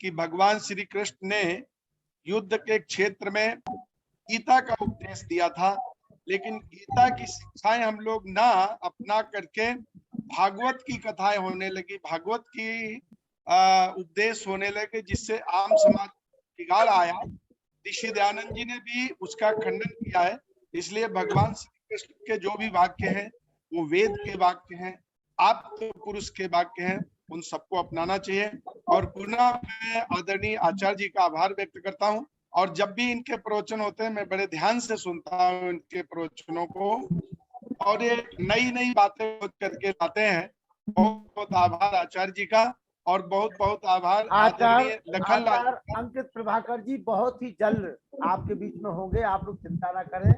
कि भगवान श्री कृष्ण ने युद्ध के क्षेत्र में गीता का उपदेश दिया था, लेकिन गीता की शिक्षाएं हम लोग ना अपना करके भागवत की कथाएं होने लगी, भागवत की उपदेश होने लगे, जिससे आम समाज बिगाड़ आया। ऋषि दयानंद जी ने भी उसका खंडन किया है। इसलिए भगवान श्री कृष्ण के जो भी वाक्य हैं वो वेद के वाक्य हैं, आप तो पुरुष के वाक्य हैं, उन सबको अपनाना चाहिए। और पुनः मैं आदरणीय आचार्य जी का आभार व्यक्त करता हूं। और जब भी इनके प्रवचन होते हैं मैं बड़े ध्यान से सुनता हूं इनके प्रवचनों को, और ये नई नई बातें करके लाते हैं। बहुत बहुत आभार आचार्य जी का, और बहुत बहुत आभार आदरणीय लखनलाल अंकित प्रभाकर जी। बहुत ही जल्द आपके बीच में होंगे, आप लोग चिंता ना करें।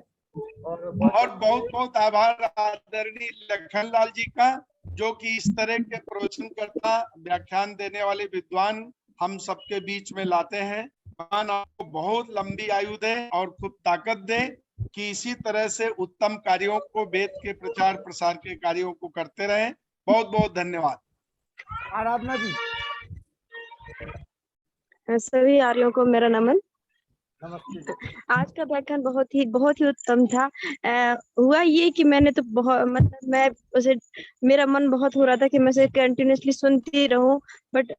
और बहुत बहुत आभार आदरणीय लखनलाल जी का, जो कि इस तरह के प्रवचन करता, व्याख्यान देने वाले विद्वान हम सबके बीच में लाते हैं। भगवान आपको बहुत लंबी आयु दे और खूब ताकत दे, कि इसी तरह से उत्तम कार्यों को, वेद के प्रचार प्रसार के कार्यों को करते रहें। बहुत बहुत धन्यवाद। आराधना जी। सभी आर्यों को मेरा नमन। नमस्ते। आज का व्याख्यान बहुत ही उत्तम था। हुआ ये कि मैंने तो बहुत मतलब मैं उसे मेरा मन बहुत हो रहा था कि मैं उसे कंटिन्यूअसली सुनती रहूं, बट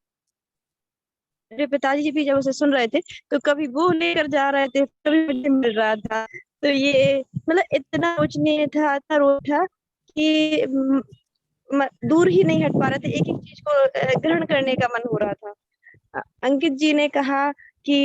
मेरे पिताजी भी जब उसे सुन रहे थे तो कभी वो लेकर जा रहे थे, कभी मुझे मिल रहा था। तो ये मतलब इतना रोचनीय था, इतना रोच था कि दूर ही नहीं हट पा रहे थे, एक एक चीज को ग्रहण करने का मन हो रहा था। अंकित जी ने कहा कि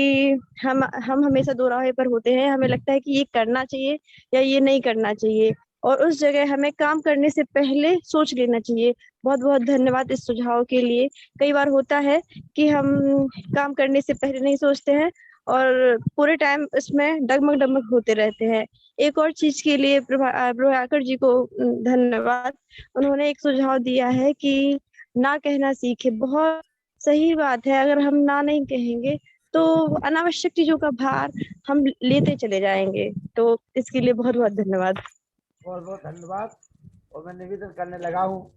हम हमेशा दोराहे पर होते हैं, हमें लगता है कि ये करना चाहिए या ये नहीं करना चाहिए, और उस जगह हमें काम करने से पहले सोच लेना चाहिए। बहुत बहुत धन्यवाद इस सुझाव के लिए। कई बार होता है कि हम काम करने से पहले नहीं सोचते हैं और पूरे टाइम इसमें डगमग होते रहते हैं। एक और चीज के लिए प्रभाकर जी को धन्यवाद। उन्होंने एक सुझाव दिया है कि ना कहना सीखे। बहुत सही बात है, अगर हम ना नहीं कहेंगे तो अनावश्यक चीजों का भार हम लेते चले जाएंगे। तो इसके लिए बहुत बहुत धन्यवाद। बहुत बहुत धन्यवाद। और मैं निवेदन करने लगा हूँ,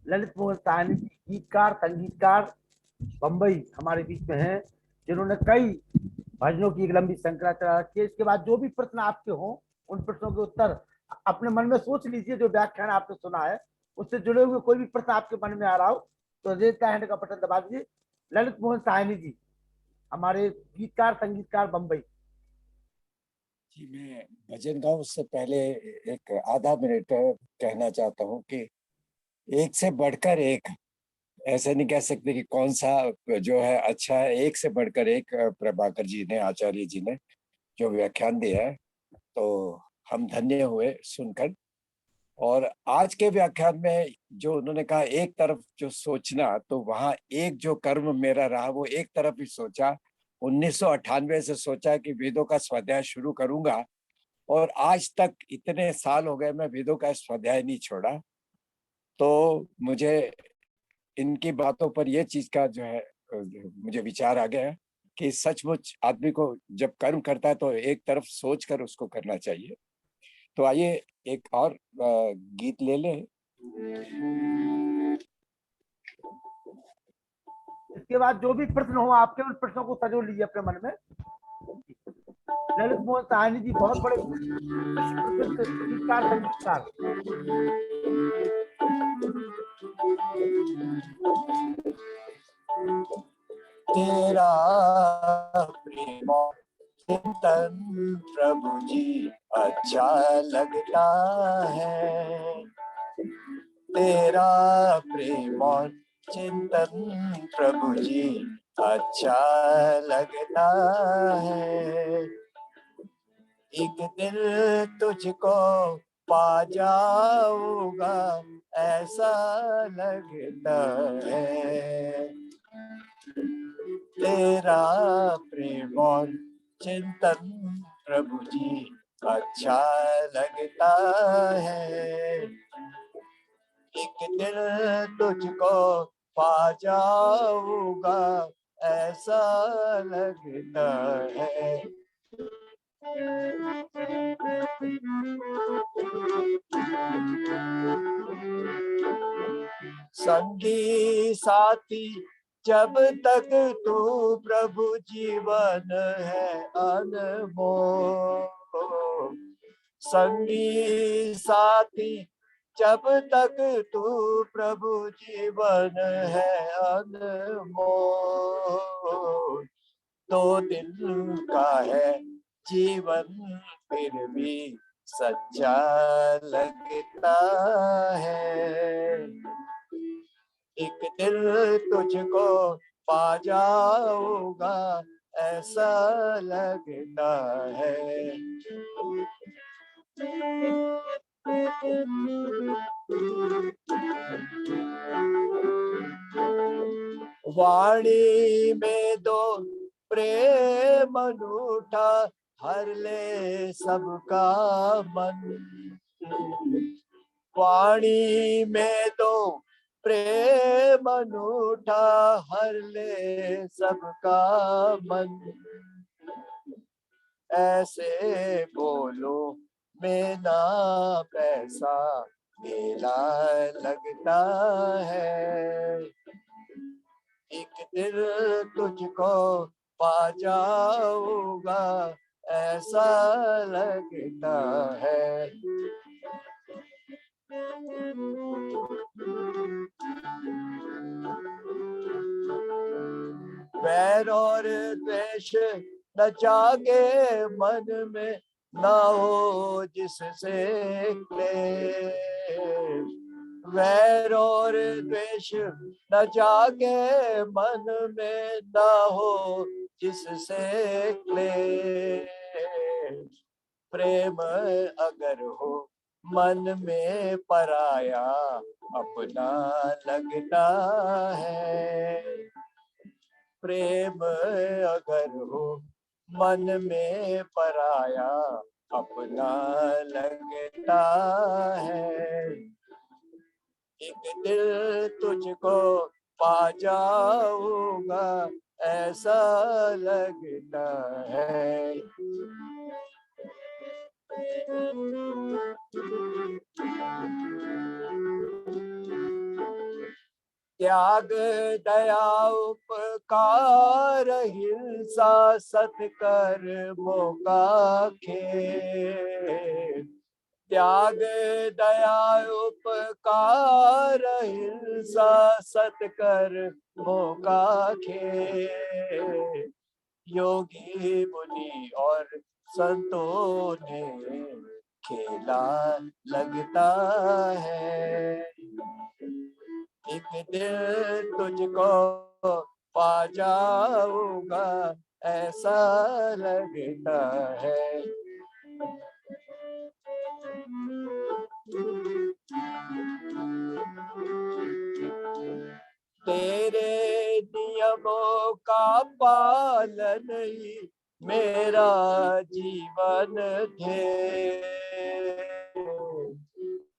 ललित मोहन साहनी जी गीतकार संगीतकार बम्बई हमारे बीच में हैं, जिन्होंने कई भजनों की एक लंबी श्रृंखला चला रखी है। इसके बाद जो भी प्रश्न आपके हों, उन प्रश्नों के उत्तर अपने मन में सोच लीजिए। जो व्याख्यान आपने सुना है उससे जुड़े हुए कोई भी प्रश्न आपके मन में आ रहा हो तो रेज का हैंड का बटन दबा दीजिए। ललित मोहन साहनी जी हमारे गीतकार संगीतकार बम्बई। जी, मैं भजन गाऊं उससे पहले एक आधा मिनट कहना चाहता हूं कि एक से बढ़कर एक, ऐसे नहीं कह सकते कि कौन सा जो है अच्छा है। एक से बढ़कर एक प्रभाकर जी ने, आचार्य जी ने जो व्याख्यान दिया है, तो हम धन्य हुए सुनकर। और आज के व्याख्यान में जो उन्होंने कहा एक तरफ जो सोचना, तो वहां एक जो कर्म मेरा रहा वो एक तरफ ही सोचा। 1998 से सोचा कि वेदों का स्वाध्याय शुरू करूंगा, और आज तक इतने साल हो गए मैं वेदों का स्वाध्याय नहीं छोड़ा। तो मुझे इनकी बातों पर यह चीज का जो है मुझे विचार आ गया है कि सचमुच आदमी को जब कर्म करता है तो एक तरफ सोच कर उसको करना चाहिए। तो आइए एक और गीत ले लें। इसके बाद जो भी प्रश्न हो आपके, उन प्रश्नों को सजो लीजिए अपने मन में। ललित मोहन साहनी जी बहुत बड़े गीतकार संगीतकार। तेरा प्रेम चिंतन प्रभु जी अच्छा लगता है, तेरा प्रेम और चिंतन प्रभु जी अच्छा लगता है। एक दिन तुझको पा जाऊंगा ऐसा लगता है, तेरा प्रेम और चिंतन प्रभु जी अच्छा लगता है। एक दिन तुझको पा जाऊंगा ऐसा लगता है। संगी साथी जब तक तू प्रभु जीवन है अनमोल, संगी साथी जब तक तू प्रभु जीवन है अनमोल। तो दिल का है जीवन फिर भी सच्चा लगता है, एक दिल तुझको पा जाऊंगा ऐसा लगता है। वाणी में दो प्रेम अनूठा हर ले सबका मन, वाणी में दो प्रेम अनूठा हर ले सबका मन, ऐसे बोलो में ना पैसा मेला लगता है। एक दिन तुझको पा जाऊंगा ऐसा लगता है। वैर और द्वेष न जागे मन में, ना हो जिससे क्लेश। वैर और द्वेष न जागे मन में, ना हो जिससे क्लेश। प्रेम अगर हो मन में पराया अपना लगता है। प्रेम अगर हो मन में पराया अपना लगता है। एक दिल तुझको पा जाऊंगा ऐसा लगता है। त्याग दया उपकार हिंसा सत्कर्मों का खेल। त्याग दया उपकार हिंसा सत्कर्मों का खेल। योगी मुनि और संतों ने खेला लगता है। एक दिन तुझको पा जाऊंगा ऐसा लगता है। तेरे नियमों का पालन ही मेरा जीवन ध्येय।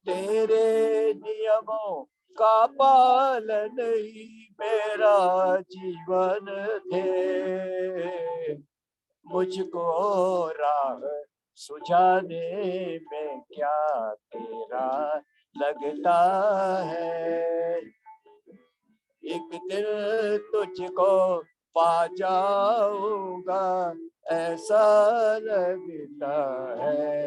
तेरे नियमों का पालन ही मेरा जीवन ध्येय। मुझको राह सुझाने में क्या तेरा लगता है। एक दिन तुझको पा जाऊंगा ऐसा लगता है।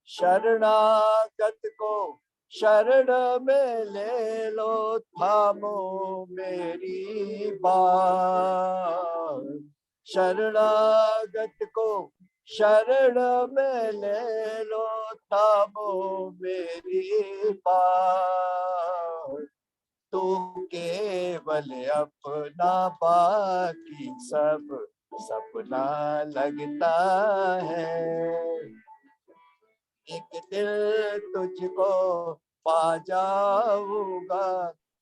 शरणागत को शरण में ले लो, थामो मेरी बात। शरणागत को शरण में ले लो, थामो मेरी बात। तू केवल अपना बाकी सब सपना लगता है। एक दिल तुझको पा जाऊंगा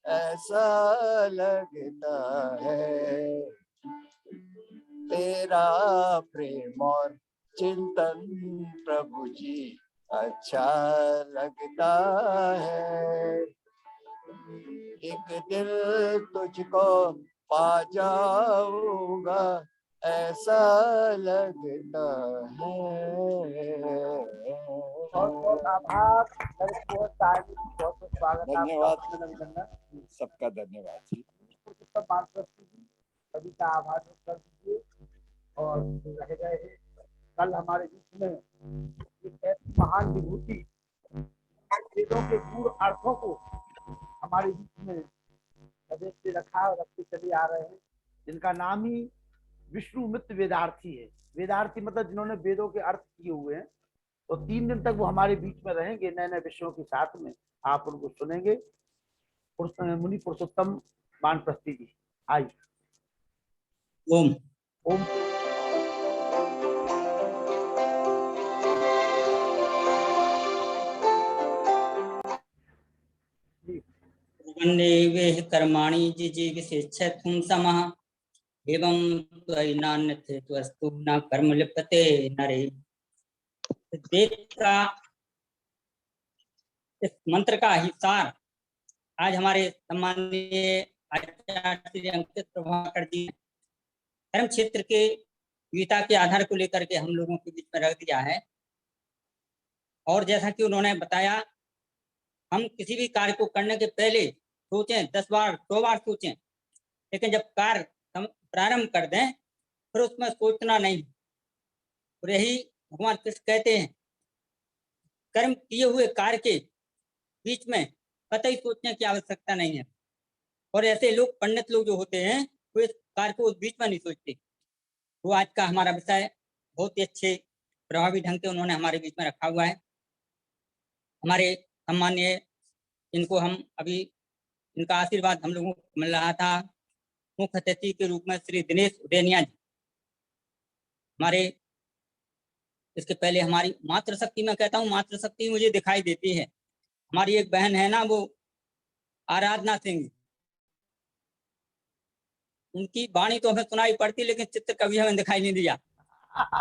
ऐसा लगता है। तेरा प्रेम और चिंतन प्रभु जी अच्छा लगता है। एक दिल तुझको पा जाऊंगा ऐसा लगता है। बहुत बहुत आभार ललित मोहन साहनी जी, बहुत बहुत स्वागत है धन्यवाद। आपका अभिनंदन। सबका धन्यवाद जी। सब मानप्रस्थी जी सभी का आभार व्यक्त कर दीजिए। और रह गए हैं कल हमारे बीच में एक ऐसी महान विभूति वेदों के गूढ़ अर्थों को हमारे बीच में सदैव से रखा और रखते चले आ रहे हैं, जिनका नाम ही विष्णुमित्र वेदार्थी है। वेदार्थी मतलब जिन्होंने वेदों के अर्थ किए हुए हैं। तो 3 दिन तक वो हमारे बीच में रहेंगे नए नए विषयों के साथ में, आप उनको सुनेंगे। मुनि पुरुषोत्तम वानप्रस्थी जी आइए। ओम ओम। वेह कर्माणि जिजीविषेच्छतुं समः एवं त्वयि नान्यथेतुस्तु न कर्म लिप्यते नरे। वेद का इस मंत्र का ही सार आज हमारे सम्माननीय आचार्य श्री अंकित प्रभाकर जी धर्म क्षेत्र के गीता के आधार को लेकर के हम लोगों के बीच में रख दिया है। और जैसा कि उन्होंने बताया, हम किसी भी कार्य को करने के पहले सोचें, 10 बार 100 बार सोचें, लेकिन जब कार्य हम प्रारंभ कर दें फिर उसमें सोचना नहीं। और यही भगवान कृष्ण कहते हैं, कर्म किए हुए कार्य के बीच में कतई सोचने की आवश्यकता नहीं है। और ऐसे लोग, पंडित लोग जो होते हैं, वो इस कार्य को बीच में नहीं सोचते। वो आज का हमारा विषय बहुत ही अच्छे प्रभावी ढंग से उन्होंने हमारे बीच में रखा हुआ है। हमारे सम्मानीय, इनको हम अभी, इनका आशीर्वाद हम लोगों को मिल रहा था, मुख्य अतिथि के रूप में श्री दिनेश उदेनिया जी। हमारे इसके पहले हमारी मातृशक्ति, मैं कहता हूँ मातृशक्ति मुझे दिखाई देती है। हमारी एक बहन है ना, वो आराधना सिंह, उनकी वाणी तो हमें सुनाई पड़ती, लेकिन चित्र कभी हमें दिखाई नहीं दिया।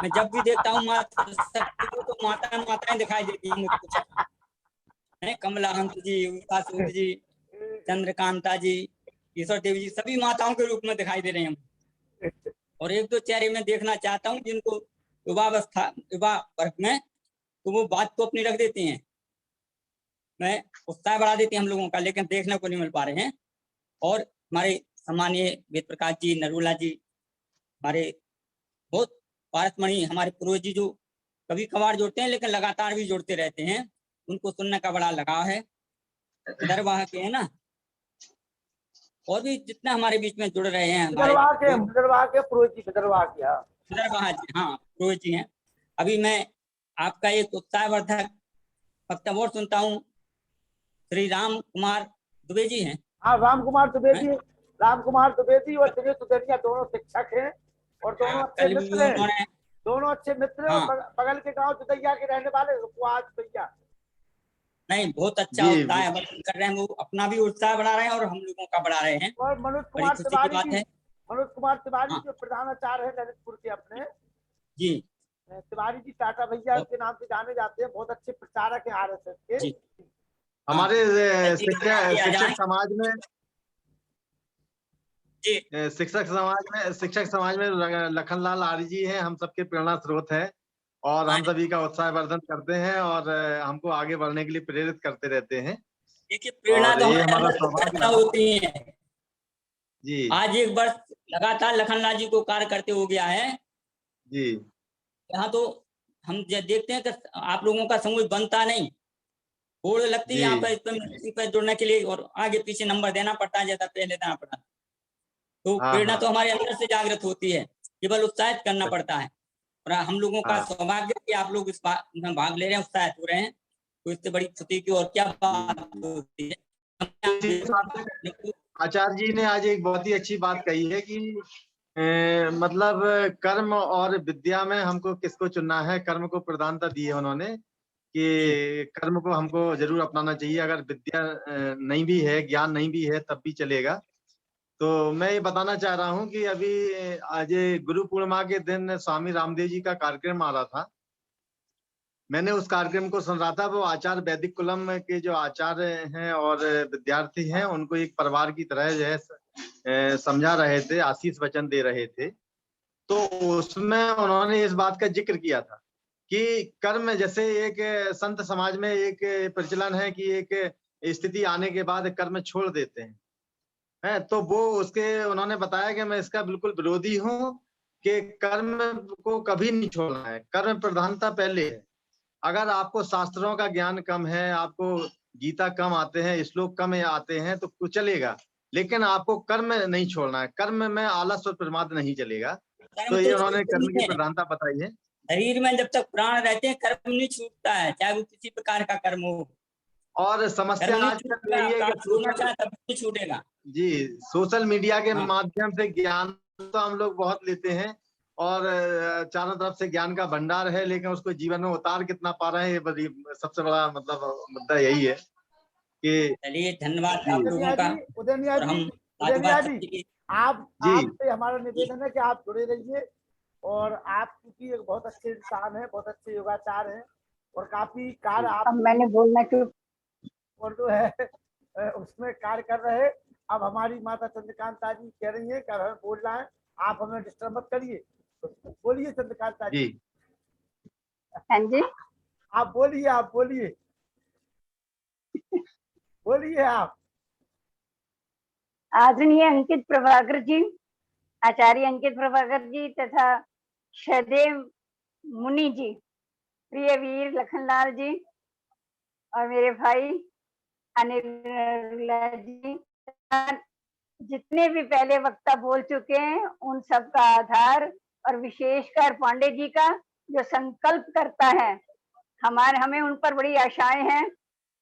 मैं जब भी देखता हूँ मातृशक्ति को तो माताएं दिखाई देती है मुझको। कमलाहंत जी, उषा सूद जी, चंद्रकांता जी, ईश्वर देवी जी, सभी माताओं के रूप में दिखाई दे रहे हैं। और एक दो चेहरे में देखना चाहता हूँ जिनको युवा वर्ग में, तो वो बात को अपनी रख देती हैं, मैं उत्साह बढ़ा देती हैं हम लोगों का, लेकिन देखने को नहीं मिल पा रहे हैं। और हमारे सम्मानीय वेद प्रकाश जी, नरूला जी, हमारे बहुत पारसमणि, हमारे पूर्वज जी, जो कभी कभार जोड़ते हैं लेकिन लगातार भी जोड़ते रहते हैं, उनको सुनने का बड़ा लगाव है। विदर्भा के है ना, और भी जितना हमारे बीच में जुड़ रहे हैं, विदर्भा के पुरोहित जी, विदर्भा जी, हाँ पुरोहित जी हैं। अभी मैं आपका एक उत्साहवर्धक वक्तव्य सुनता हूँ, श्री राम कुमार दुबे जी हैं। हाँ, राम कुमार द्विवेदी और दिनेश उदेनिया दोनों शिक्षक हैं और दोनों अच्छे मित्र हैं। दोनों अच्छे मित्र हैं। हाँ। बगल के गांव जुदैया के रहने वाले रुकवाज भैया। नहीं, बहुत अच्छा उत्साह कर रहे हैं, वो अपना भी उत्साह बढ़ा रहे हैं और हम लोगों का बढ़ा रहे हैं। और मनोज कुमार तिवारी जो प्रधानाचार्य है ललितपुर के अपने जी, तिवारी जी, टाटा भैया के नाम से जाने जाते हैं, बहुत अच्छे प्रचारक हैं आरएसएस के। हमारे शिक्षक समाज में लखनलाल आर्य जी हैं, हम सबके प्रेरणा स्रोत हैं और हम सभी का उत्साहवर्धन करते हैं और हमको आगे बढ़ने के लिए प्रेरित करते रहते हैं। देखिए, प्रेरणा तो हमारा सौभाग्य होती है जी। आज एक वर्ष लगातार लखनलाल जी को कार्य करते हो गया है जी। यहाँ तो हम देखते हैं कि आप लोगों का समूह बनता नहीं, होड़ लगती है यहाँ पर इस पर जुड़ने के लिए, और आगे पीछे नंबर देना पड़ता है जैसा पहले देना पड़ता। तो प्रेरणा तो हमारे अंदर से जागृत होती है, केवल उत्साहित करना पड़ता है। और हम लोगों का सौभाग्य कि आप लोग इस में भाग ले रहे हैं, उत्साहित हो रहे हैं, तो इससे बड़ी खुशी की और क्या बात होती है। आचार्य जी ने आज एक बहुत ही अच्छी बात कही है कि मतलब कर्म और विद्या में हमको किसको चुनना है। कर्म को प्रधानता दी है उन्होंने कि कर्म को हमको जरूर अपनाना चाहिए। अगर विद्या नहीं भी है, ज्ञान नहीं भी है, तब भी चलेगा। तो मैं ये बताना चाह रहा हूँ कि अभी आज गुरु पूर्णिमा के दिन स्वामी रामदेव जी का कार्यक्रम आ रहा था। मैंने उस कार्यक्रम को सुन रहा था। वो आचार्य वैदिक कुलम के जो आचार्य हैं और विद्यार्थी हैं, उनको एक परिवार की तरह जो है समझा रहे थे, आशीष वचन दे रहे थे। तो उसमें उन्होंने इस बात का जिक्र किया था कि कर्म, जैसे एक संत समाज में एक प्रचलन है कि एक स्थिति आने के बाद कर्म छोड़ देते हैं, तो वो उसके उन्होंने बताया कि मैं इसका बिल्कुल विरोधी हूँ कि कर्म को कभी नहीं छोड़ना है। कर्म प्रधानता पहले है। अगर आपको शास्त्रों का ज्ञान कम है, आपको गीता कम आते हैं, श्लोक कम आते हैं, तो कुछ चलेगा, लेकिन आपको कर्म नहीं छोड़ना है। कर्म में आलस और प्रमाद नहीं चलेगा। तो ये उन्होंने कर्म की प्रधानता बताई है। शरीर में जब तक प्राण रहते हैं कर्म नहीं छूटता है, चाहे वो किसी प्रकार का कर्म हो। और समस्या आजकल यही है कि छूटेगा जी, सोशल मीडिया के माध्यम से ज्ञान तो हम लोग बहुत लेते हैं और चारों तरफ से ज्ञान का भंडार है, लेकिन उसको जीवन में उतार कितना पा रहे हैं, ये सबसे बड़ा मतलब मुद्दा यही है कि। चलिए, धन्यवाद आप लोगों का। उदेनिया जी, आपसे हमारा निवेदन है कि आप जुड़े रहिए। और आप क्योंकि एक बहुत अच्छे इंसान हैं, बहुत अच्छे योगाचार हैं और काफी कार्य आप मैंने बोलना क्यों और जो है उसमें कार्य कर रहे हैं। अब हमारी माता चंद्रकांता जी कह रही है कि हमें बोलना है, आप हमें डिस्टर्ब मत करिए। बोलिए चंद्रकांता जी। हाँ जी, आप बोलिए, आप बोलिए, बोलिए आप। आदरणीय अंकित प्रभाकर जी, आचार्य अंकित प्रभाकर जी तथा सदैव मुनि जी, प्रिय वीर लखनलाल जी और मेरे भाई अनिल जी, जितने भी पहले वक्ता बोल चुके हैं उन सब का आधार और विशेषकर पांडे जी का जो संकल्प करता है, हमें उन पर बड़ी आशाएं हैं।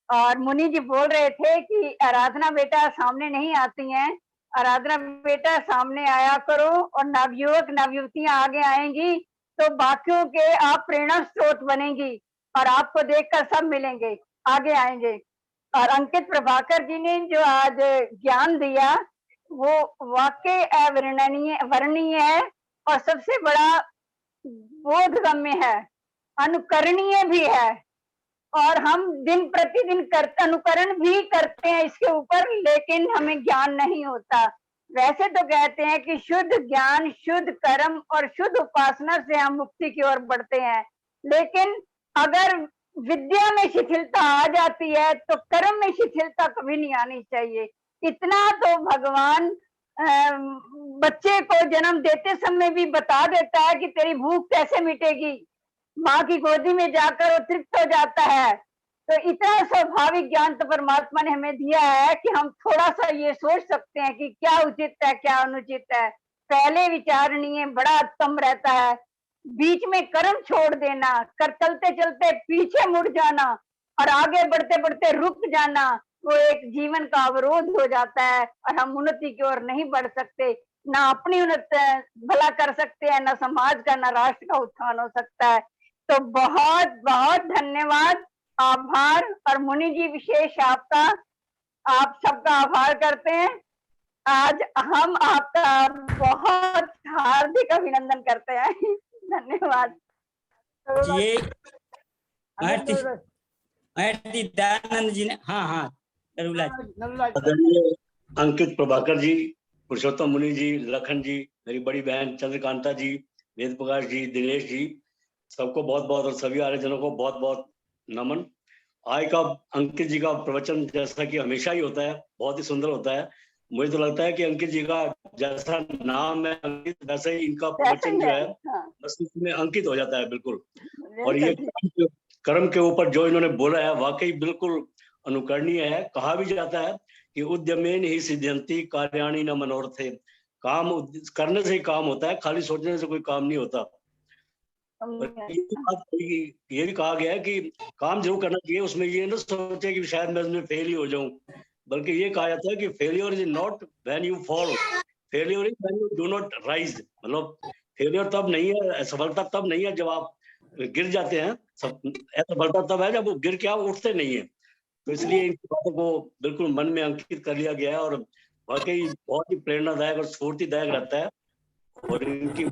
और मुनि जी बोल रहे थे कि आराधना बेटा सामने नहीं आती हैं, आराधना बेटा सामने आया करो और नवयुवक नवयुवतियां आगे आएंगी तो बाकियों के आप प्रेरणा स्रोत बनेंगी और आपको देखकर सब मिलेंगे, आगे आएंगे। और अंकित प्रभाकर जी ने जो आज ज्ञान दिया वो वाकई वर्णनीय है और सबसे बड़ा बोधगम्य है, अनुकरणीय भी है और हम दिन प्रतिदिन अनुकरण भी करते हैं इसके ऊपर, लेकिन हमें ज्ञान नहीं होता। वैसे तो कहते हैं कि शुद्ध ज्ञान, शुद्ध कर्म और शुद्ध उपासना से हम मुक्ति की ओर बढ़ते हैं, लेकिन अगर विद्या में शिथिलता आ जाती है तो कर्म में शिथिलता कभी नहीं आनी चाहिए। इतना तो भगवान बच्चे को जन्म देते समय भी बता देता है कि तेरी भूख कैसे मिटेगी, माँ की गोदी में जाकर वो तृप्त हो जाता है। तो इतना स्वाभाविक ज्ञान तो परमात्मा ने हमें दिया है कि हम थोड़ा सा ये सोच सकते हैं कि क्या उचित है क्या अनुचित है, पहले विचारणीय बड़ा उत्तम रहता है, बीच में कर्म छोड़ देना, कर चलते चलते पीछे मुड़ जाना और आगे बढ़ते बढ़ते रुक जाना, वो एक जीवन का अवरोध हो जाता है और हम उन्नति की ओर नहीं बढ़ सकते, ना अपनी उन्नति भला कर सकते हैं, ना समाज का, ना राष्ट्र का उत्थान हो सकता है। तो बहुत बहुत धन्यवाद, आभार। और मुनि जी विशेष आपका, आप सबका आभार करते हैं। आज हम आपका बहुत हार्दिक अभिनंदन करते हैं। धन्यवाद। ये महर्षि दयानंद जी ने, हाँ आदरणीय अंकित प्रभाकर जी, पुरुषोत्तम मुनि जी, लखन जी, मेरी बड़ी बहन चंद्रकांता जी, वेद प्रकाश जी, दिनेश जी, सबको बहुत बहुत और सभी आयोजनों को बहुत बहुत नमन। आज का अंकित जी का प्रवचन जैसा कि हमेशा ही होता है, बहुत ही सुंदर होता है। मुझे तो लगता है कि अंकित जी का जैसा नाम है अंकित, वैसे ही इनका प्रवचन जो है मस्तिष्क में अंकित हो जाता है बिल्कुल। और ये कर्म के ऊपर जो इन्होंने बोला है वाकई बिल्कुल अनुकरणीय है। कहा भी जाता है कि उद्यमेन ही सिद्ध्यन्ति कार्याणि न मनोरथे, काम करने से ही काम होता है, खाली सोचने से कोई काम नहीं होता। ये भी कहा गया है कि काम जरूर करना चाहिए, उसमें ये ना सोचे कि शायद मैं उसमें फेल ही हो जाऊं, बल्कि ये कहा जाता है कि failure is not when you fall, failure is when you do not rise. मतलब फेलियर तब नहीं है, असफलता तब नहीं है जब आप गिर जाते हैं, असफलता तब है जब वो गिर के आप उठते नहीं है। तो इसलिए इन बातों को बिल्कुल मन में अंकित कर लिया गया है और वाकई बहुत ही प्रेरणादायक और स्फूर्तिदायक रहता है। और इनकी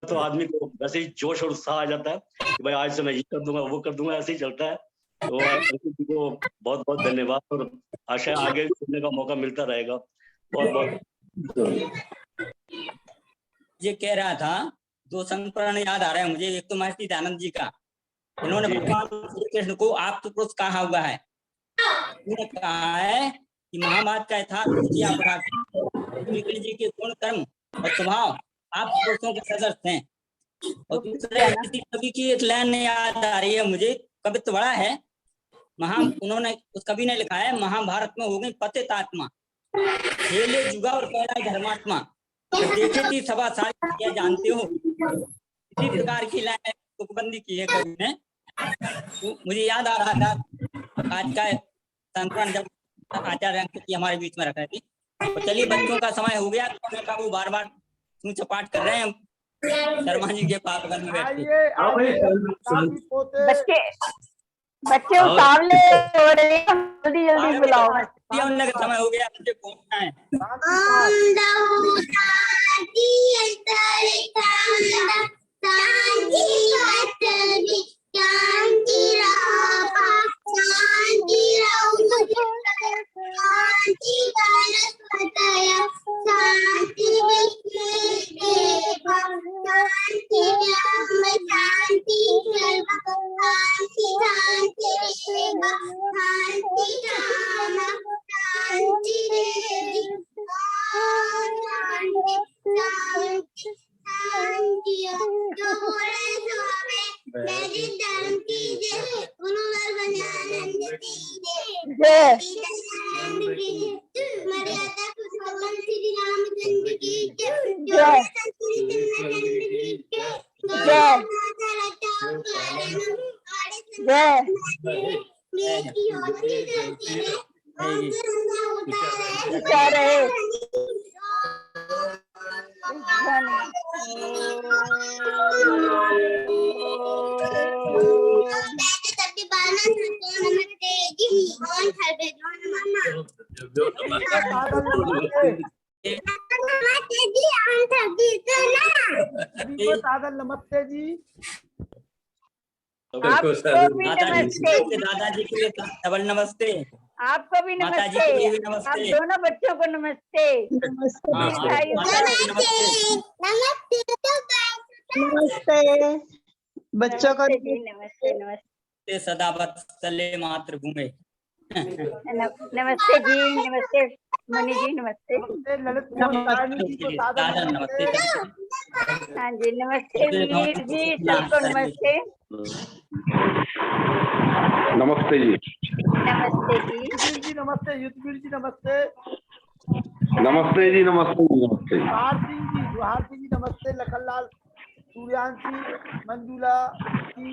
तो आदमी को वैसे ही जोश और उत्साह आ जाता है कि भाई आज से मैं ये कर दूंगा, वो कर दूंगा, ऐसे ही चलता है। तो अंकित जी को बहुत बहुत धन्यवाद और आशा है आगे सुनने का मौका मिलता रहेगा। बहुत बहुत ये कह रहा था, दो संस्मरण याद आ रहा है मुझे। एक तो महर्षि दयानंद जी का, इन्होंने भगवान श्री कृष्ण को आप तो पुरुष कहा हुआ है, उन्होंने कहा है कि महाभारत का यथार्थ श्री कृष्ण जी के गुण कर्म और स्वभाव आप पुरुषों के सदस्य हैं। और दूसरे कवि की एक लाइन याद आ रही है मुझे, कवित्व बड़ा है, उन्होंने उस कवि ने लिखा है, महाभारत में हो गई पतित आत्मा, खेले जुगा और कहलाए धर्मात्मा, तो देखे थी सभा सारी क्या जानते हो। इसी प्रकार की लाइन तुकबंदी की है कवि ने। तो मुझे याद आ रहा था आज का संस्मरण जब आचार्य अंकित जी हमारे बीच में रख रहे थे। तो चलिए बच्चों का समय हो गया, तो वो बार बार पाठ कर रहे हैं, शर्मा जी के पास में बैठ बच्चे उतावले हो रहे हैं, जल्दी जल्दी बुलाओ। उनने का समय हो गया, मुझे पहुंचना है। शांति सादर नमस्ते जी। आपको भी नमस्ते। दादाजी के लिए डबल नमस्ते। आपको भी माता जी नमस्ते। के लिए भी नमस्ते। आप दोनों बच्चों को नमस्ते। नमस्ते बच्चों को जी नमस्ते। नमस्ते सदा वत्सले मातृभूमि। नमस्ते जी। नमस्ते मुनि जी। नमस्ते। नमस्ते। हाँ जी नमस्ते वीर जी। सबको नमस्ते। नमस्ते जी। नमस्ते जी। युद्धवीर जी नमस्ते। युद्धवीर जी नमस्ते। नमस्ते जी। नमस्ते जी। नमस्ते जोहार सिंह जी। जोहार सिंह जी नमस्ते। लखनलाल, सूर्यांशी, मंजूला जी।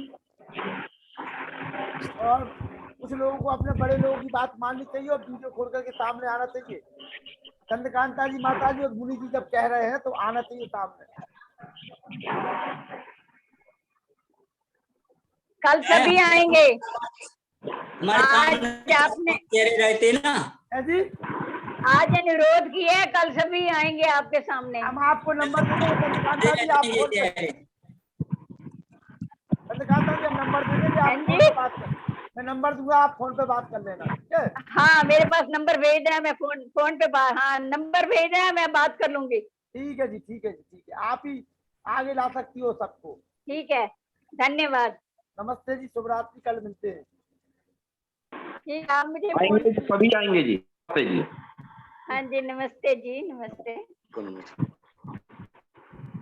और कुछ लोगों को अपने बड़े लोगों की बात माननी चाहिए और वीडियो खोल करके सामने आना चाहिए। चंद्रकांता जी, माता जी और मुनि जी जब कह रहे हैं तो आना चाहिए सामने। कल सभी आएंगे। आज आपने चेहरे रहते ना जी, आज अनुरोध किया है, कल सभी आएंगे आपके सामने। हम आपको नंबर दे देंगे चंद्रकांता जी, आप फोन पे चंद्रकांता जी हम नंबर दे देंगे, आप फोन पे बात कर, मैं नंबर दूंगा, आप फोन पे बात कर लेना, ठीक है? हाँ मेरे पास नंबर भेज देना, मैं फोन पे हाँ नंबर भेज देना, मैं बात कर लूंगी। ठीक है जी, ठीक है जी, ठीक है। आप ही आगे ला सकती हो सबको। ठीक है, धन्यवाद। नमस्ते जी, शुभ रात्रि, कल मिलते हैं। ठीक, आप मुझे आएंगे जी, सभी आएंगे जी। नमस्ते जी। हाँ जी नमस्ते जी। नमस्ते।